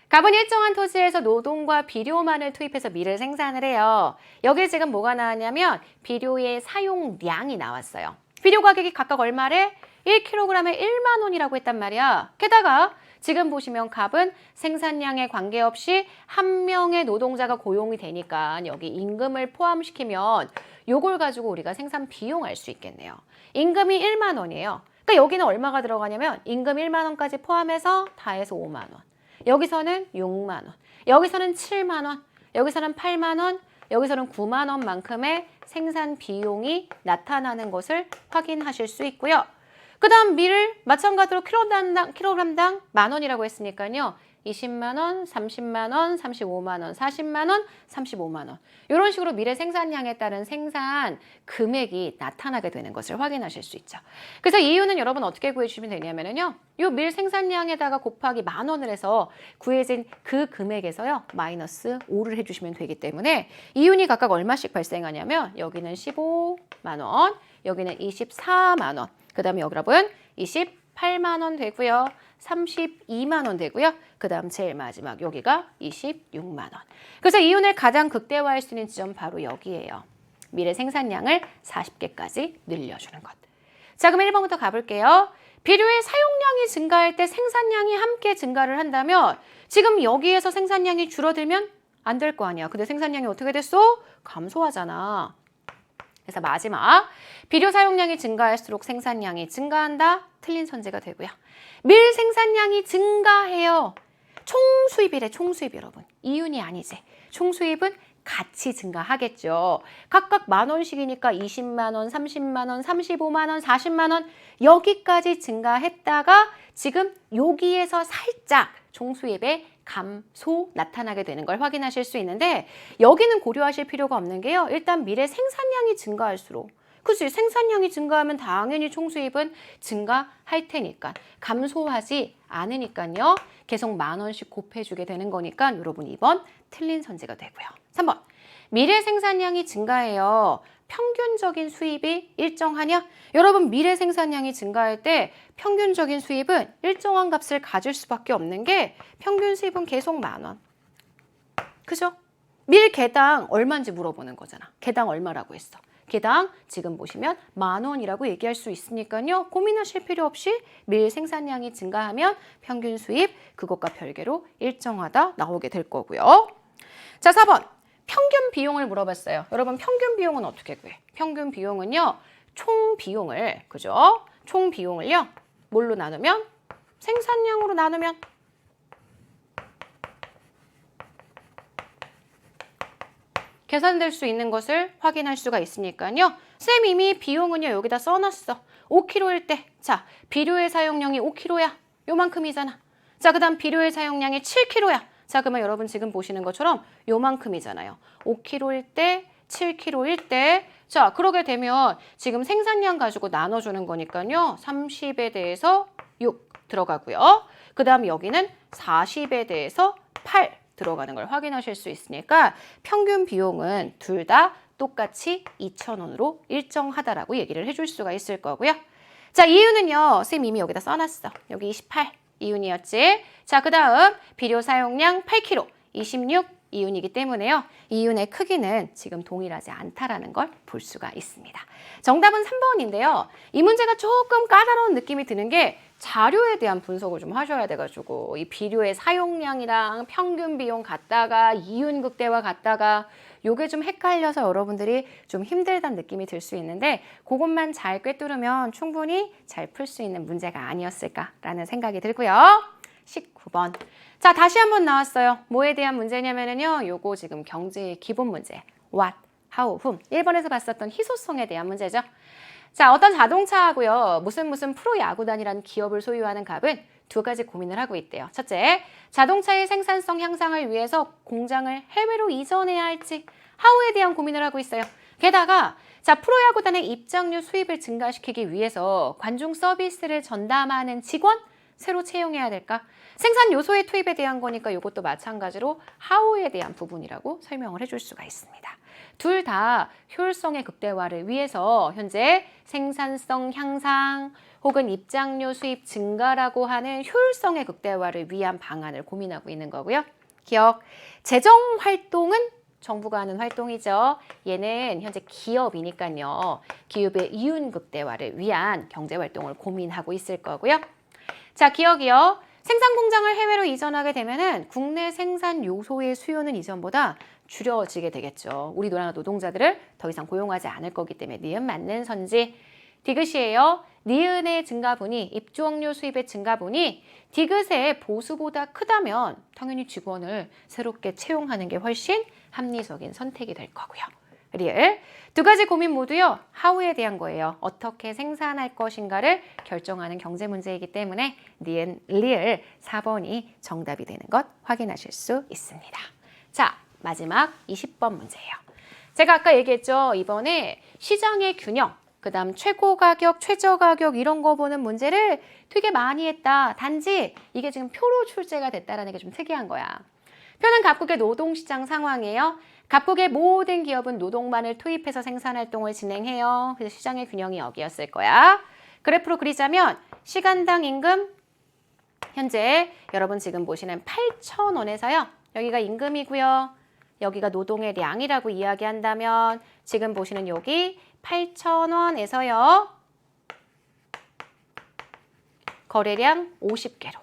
갑은 일정한 토지에서 노동과 비료만을 투입해서 밀을 생산을 해요. 여기 지금 뭐가 나왔냐면 비료의 사용량이 나왔어요. 비료 가격이 각각 얼마래? 1kg에 1만 원이라고 했단 말이야. 게다가 지금 보시면 갑은 생산량에 관계없이 한 명의 노동자가 고용이 되니까 여기 임금을 포함시키면 요걸 가지고 우리가 생산 비용 알 수 있겠네요. 임금이 1만 원이에요. 그러니까 여기는 얼마가 들어가냐면 임금 1만 원까지 포함해서 다 해서 5만 원. 여기서는 6만 원, 여기서는 7만 원, 여기서는 8만 원, 여기서는 9만 원만큼의 생산 비용이 나타나는 것을 확인하실 수 있고요. 그 다음 밀을 마찬가지로 킬로그램당 만 원이라고 했으니까요. 20만 원, 30만 원, 35만 원, 40만 원, 35만 원. 이런 식으로 밀의 생산량에 따른 생산 금액이 나타나게 되는 것을 확인하실 수 있죠. 그래서 이유는 여러분 어떻게 구해주시면 되냐면요. 이 밀 생산량에다가 곱하기 만 원을 해서 구해진 그 금액에서요. 마이너스 5를 해주시면 되기 때문에 이윤이 각각 얼마씩 발생하냐면 여기는 15만 원, 여기는 24만 원, 그 다음에 여러분 28만 원 되고요. 32만 원 되고요. 그 다음 제일 마지막 여기가 26만 원. 그래서 이윤을 가장 극대화할 수 있는 지점 바로 여기예요. 밀의 생산량을 40개까지 늘려주는 것. 자, 그럼 1번부터 가볼게요. 비료의 사용량이 증가할 때 생산량이 함께 증가를 한다면 지금 여기에서 생산량이 줄어들면 안 될 거 아니야. 근데 생산량이 어떻게 됐어? 감소하잖아. 그래서 마지막 비료 사용량이 증가할수록 생산량이 증가한다. 틀린 선제가 되고요. 밀 생산량이 증가해요. 총수입이래. 총수입 여러분. 이윤이 아니지. 총수입은 같이 증가하겠죠. 각각 만 원씩이니까 20만 원, 30만 원, 35만 원, 40만 원 여기까지 증가했다가 지금 여기에서 살짝 총수입의 감소 나타나게 되는 걸 확인하실 수 있는데 여기는 고려하실 필요가 없는 게요. 일단 밀의 생산량이 증가할수록 그치? 생산량이 증가하면 당연히 총수입은 증가할 테니까 감소하지 않으니까요. 계속 만 원씩 곱해주게 되는 거니까 여러분 2번 틀린 선지가 되고요. 3번 밀의 생산량이 증가해요. 평균적인 수입이 일정하냐? 여러분 밀의 생산량이 증가할 때 평균적인 수입은 일정한 값을 가질 수밖에 없는 게 평균 수입은 계속 만 원. 그죠? 밀 개당 얼마인지 물어보는 거잖아. 개당 얼마라고 했어? 개당 지금 보시면 만 원이라고 얘기할 수 있으니까요. 고민하실 필요 없이 밀 생산량이 증가하면 평균 수입 그것과 별개로 일정하다 나오게 될 거고요. 자, 4번. 평균 비용을 물어봤어요. 여러분 평균 비용은 어떻게 구해? 평균 비용은요. 총 비용을 그죠? 총 비용을요. 뭘로 나누면? 생산량으로 나누면 계산될 수 있는 것을 확인할 수가 있으니까요. 쌤 이미 비용은요. 여기다 써놨어. 5kg일 때. 자, 비료의 사용량이 5kg야. 요만큼이잖아. 자, 그 다음 비료의 사용량이 7kg야. 자, 그러면 여러분 지금 보시는 것처럼 요만큼이잖아요. 5kg일 때, 7kg일 때. 자, 그러게 되면 지금 생산량 가지고 나눠주는 거니까요. 30에 대해서 6 들어가고요. 그 다음 여기는 40에 대해서 8 들어가는 걸 확인하실 수 있으니까 평균 비용은 둘 다 똑같이 2,000원으로 일정하다라고 얘기를 해줄 수가 있을 거고요. 자, 이유는요. 쌤 이미 여기다 써놨어. 여기 28 이윤이었지. 자, 그 다음 비료 사용량 8kg, 26 이윤이기 때문에요. 이윤의 크기는 지금 동일하지 않다라는 걸 볼 수가 있습니다. 정답은 3번인데요. 이 문제가 조금 까다로운 느낌이 드는 게 자료에 대한 분석을 좀 하셔야 돼가지고 이 비료의 사용량이랑 평균 비용 갖다가 이윤 극대화 갖다가 요게 좀 헷갈려서 여러분들이 좀 힘들다는 느낌이 들 수 있는데 그것만 잘 꿰뚫으면 충분히 잘 풀 수 있는 문제가 아니었을까라는 생각이 들고요. 19번. 자, 다시 한번 나왔어요. 뭐에 대한 문제냐면요. 요거 지금 경제의 기본 문제. What, how, whom. 1번에서 봤었던 희소성에 대한 문제죠. 자, 어떤 자동차하고요. 무슨 프로야구단이라는 기업을 소유하는 갑은 두 가지 고민을 하고 있대요. 첫째, 자동차의 생산성 향상을 위해서 공장을 해외로 이전해야 할지 how에 대한 고민을 하고 있어요. 게다가 자, 프로야구단의 입장료 수입을 증가시키기 위해서 관중 서비스를 전담하는 직원 새로 채용해야 될까? 생산 요소의 투입에 대한 거니까 이것도 마찬가지로 how에 대한 부분이라고 설명을 해줄 수가 있습니다. 둘 다 효율성의 극대화를 위해서 현재 생산성 향상 혹은 입장료 수입 증가라고 하는 효율성의 극대화를 위한 방안을 고민하고 있는 거고요. 기억, 재정 활동은 정부가 하는 활동이죠. 얘는 현재 기업이니까요. 기업의 이윤 극대화를 위한 경제 활동을 고민하고 있을 거고요. 자, 기억이요. 생산 공장을 해외로 이전하게 되면은 국내 생산 요소의 수요는 이전보다 줄여지게 되겠죠. 우리 노동자들을 더 이상 고용하지 않을 거기 때문에 니은 맞는 선지. 디귿이에요. 니은의 증가분이 입주업료 수입의 증가분이 디귿의 보수보다 크다면 당연히 직원을 새롭게 채용하는 게 훨씬 합리적인 선택이 될 거고요. 리을. 두 가지 고민 모두요. how에 대한 거예요. 어떻게 생산할 것인가를 결정하는 경제 문제이기 때문에 니은, 리을 4번이 정답이 되는 것 확인하실 수 있습니다. 자, 마지막 20번 문제예요. 제가 아까 얘기했죠. 이번에 시장의 균형, 그 다음 최고 가격, 최저 가격 이런 거 보는 문제를 되게 많이 했다. 단지 이게 지금 표로 출제가 됐다는 게 좀 특이한 거야. 표는 각국의 노동시장 상황이에요. 각국의 모든 기업은 노동만을 투입해서 생산활동을 진행해요. 그래서 시장의 균형이 여기였을 거야. 그래프로 그리자면 시간당 임금 현재 여러분 지금 보시는 8,000원에서요. 여기가 임금이고요. 여기가 노동의 량이라고 이야기한다면 지금 보시는 여기 8,000원에서요. 거래량 50개로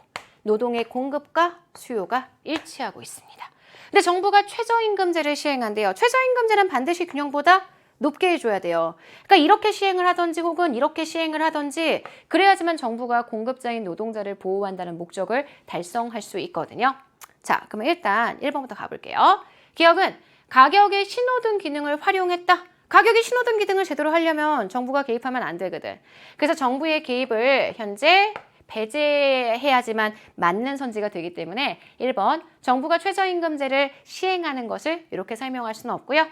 노동의 공급과 수요가 일치하고 있습니다. 근데 정부가 최저임금제를 시행한대요. 최저임금제는 반드시 균형보다 높게 해줘야 돼요. 그러니까 이렇게 시행을 하든지 혹은 이렇게 시행을 하든지 그래야지만 정부가 공급자인 노동자를 보호한다는 목적을 달성할 수 있거든요. 자, 그러면 일단 1번부터 가볼게요. 기억은 가격의 신호등 기능을 활용했다. 가격의 신호등 기능을 제대로 하려면 정부가 개입하면 안 되거든. 그래서 정부의 개입을 현재 배제해야지만 맞는 선지가 되기 때문에 1번 정부가 최저임금제를 시행하는 것을 이렇게 설명할 수는 없고요.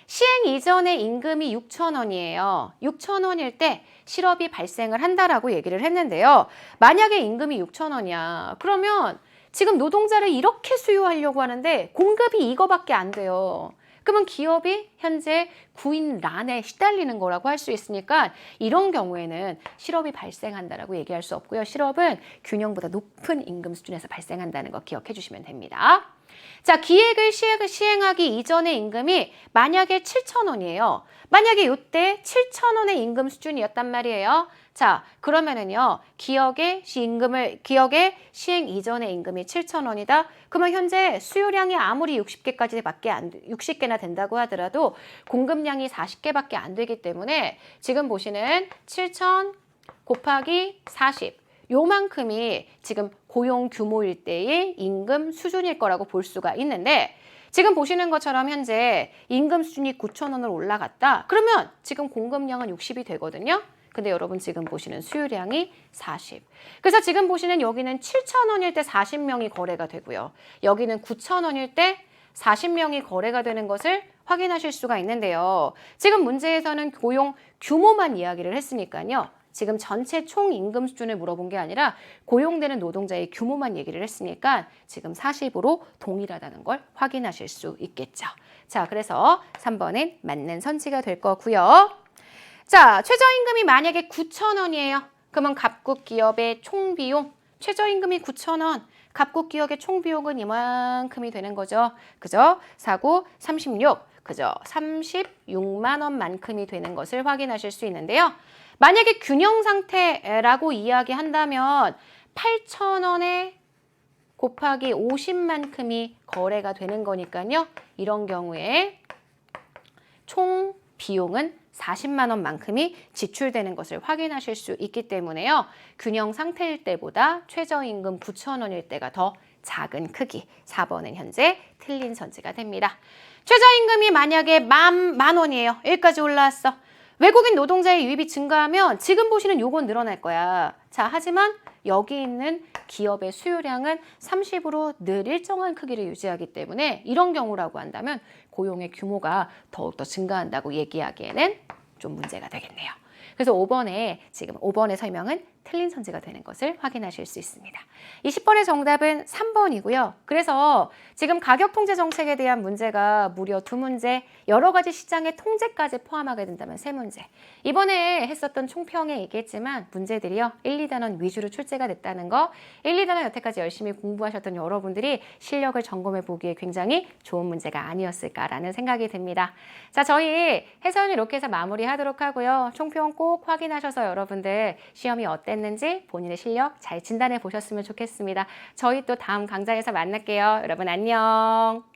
시행 이전의 임금이 6,000원이에요. 6,000원일 때 실업이 발생을 한다라고 얘기를 했는데요. 만약에 임금이 6,000원이야. 그러면 지금 노동자를 이렇게 수요하려고 하는데 공급이 이거밖에 안 돼요. 그러면 기업이 현재 구인난에 시달리는 거라고 할 수 있으니까 이런 경우에는 실업이 발생한다라고 얘기할 수 없고요. 실업은 균형보다 높은 임금 수준에서 발생한다는 거 기억해 주시면 됩니다. 자, 기획을 시행하기 이전의 임금이 만약에 7,000원이에요. 만약에 이때 7,000원의 임금 수준이었단 말이에요. 자, 그러면은요, 기억의 시행 이전의 임금이 7,000원이다. 그러면 현재 수요량이 아무리 60개나 된다고 하더라도 공급량이 40개밖에 안 되기 때문에 지금 보시는 7,000 곱하기 40. 요만큼이 지금 고용 규모일 때의 임금 수준일 거라고 볼 수가 있는데 지금 보시는 것처럼 현재 임금 수준이 9,000원으로 올라갔다. 그러면 지금 공급량은 60이 되거든요. 근데 여러분 지금 보시는 수요량이 40. 그래서 지금 보시는 여기는 7,000원일 때 40명이 거래가 되고요. 여기는 9,000원일 때 40명이 거래가 되는 것을 확인하실 수가 있는데요. 지금 문제에서는 고용 규모만 이야기를 했으니까요. 지금 전체 총 임금 수준을 물어본 게 아니라 고용되는 노동자의 규모만 얘기를 했으니까 지금 40으로 동일하다는 걸 확인하실 수 있겠죠. 자, 그래서 3번은 맞는 선지가 될 거고요. 자, 최저임금이 만약에 9,000원이에요. 그러면 각국 기업의 총비용, 최저임금이 9,000원, 각국 기업의 총비용은 이만큼이 되는 거죠. 그죠? 4구 36, 그죠? 36만 원만큼이 되는 것을 확인하실 수 있는데요. 만약에 균형 상태라고 이야기한다면 8,000원에 곱하기 50만큼이 거래가 되는 거니까요. 이런 경우에 총 비용은 40만 원만큼이 지출되는 것을 확인하실 수 있기 때문에요. 균형 상태일 때보다 최저임금 9,000원일 때가 더 작은 크기. 4번은 현재 틀린 선지가 됩니다. 최저임금이 만약에 만 원이에요. 여기까지 올라왔어. 외국인 노동자의 유입이 증가하면 지금 보시는 요건 늘어날 거야. 자, 하지만 여기 있는 기업의 수요량은 30으로 늘 일정한 크기를 유지하기 때문에 이런 경우라고 한다면 고용의 규모가 더욱더 증가한다고 얘기하기에는 좀 문제가 되겠네요. 그래서 5번의 설명은 틀린 선지가 되는 것을 확인하실 수 있습니다. 20번의 정답은 3번이고요. 그래서 지금 가격 통제 정책에 대한 문제가 무려 2문제, 여러 가지 시장의 통제까지 포함하게 된다면 3문제. 이번에 했었던 총평에 얘기했지만 문제들이요. 1, 2단원 위주로 출제가 됐다는 거, 1, 2단원 여태까지 열심히 공부하셨던 여러분들이 실력을 점검해 보기에 굉장히 좋은 문제가 아니었을까라는 생각이 듭니다. 자, 저희 해설은 이렇게 해서 마무리하도록 하고요. 총평 꼭 확인하셔서 여러분들 시험이 어땠는지 본인의 실력 잘 진단해 보셨으면 좋겠습니다. 저희 또 다음 강좌에서 만날게요. 여러분 안녕.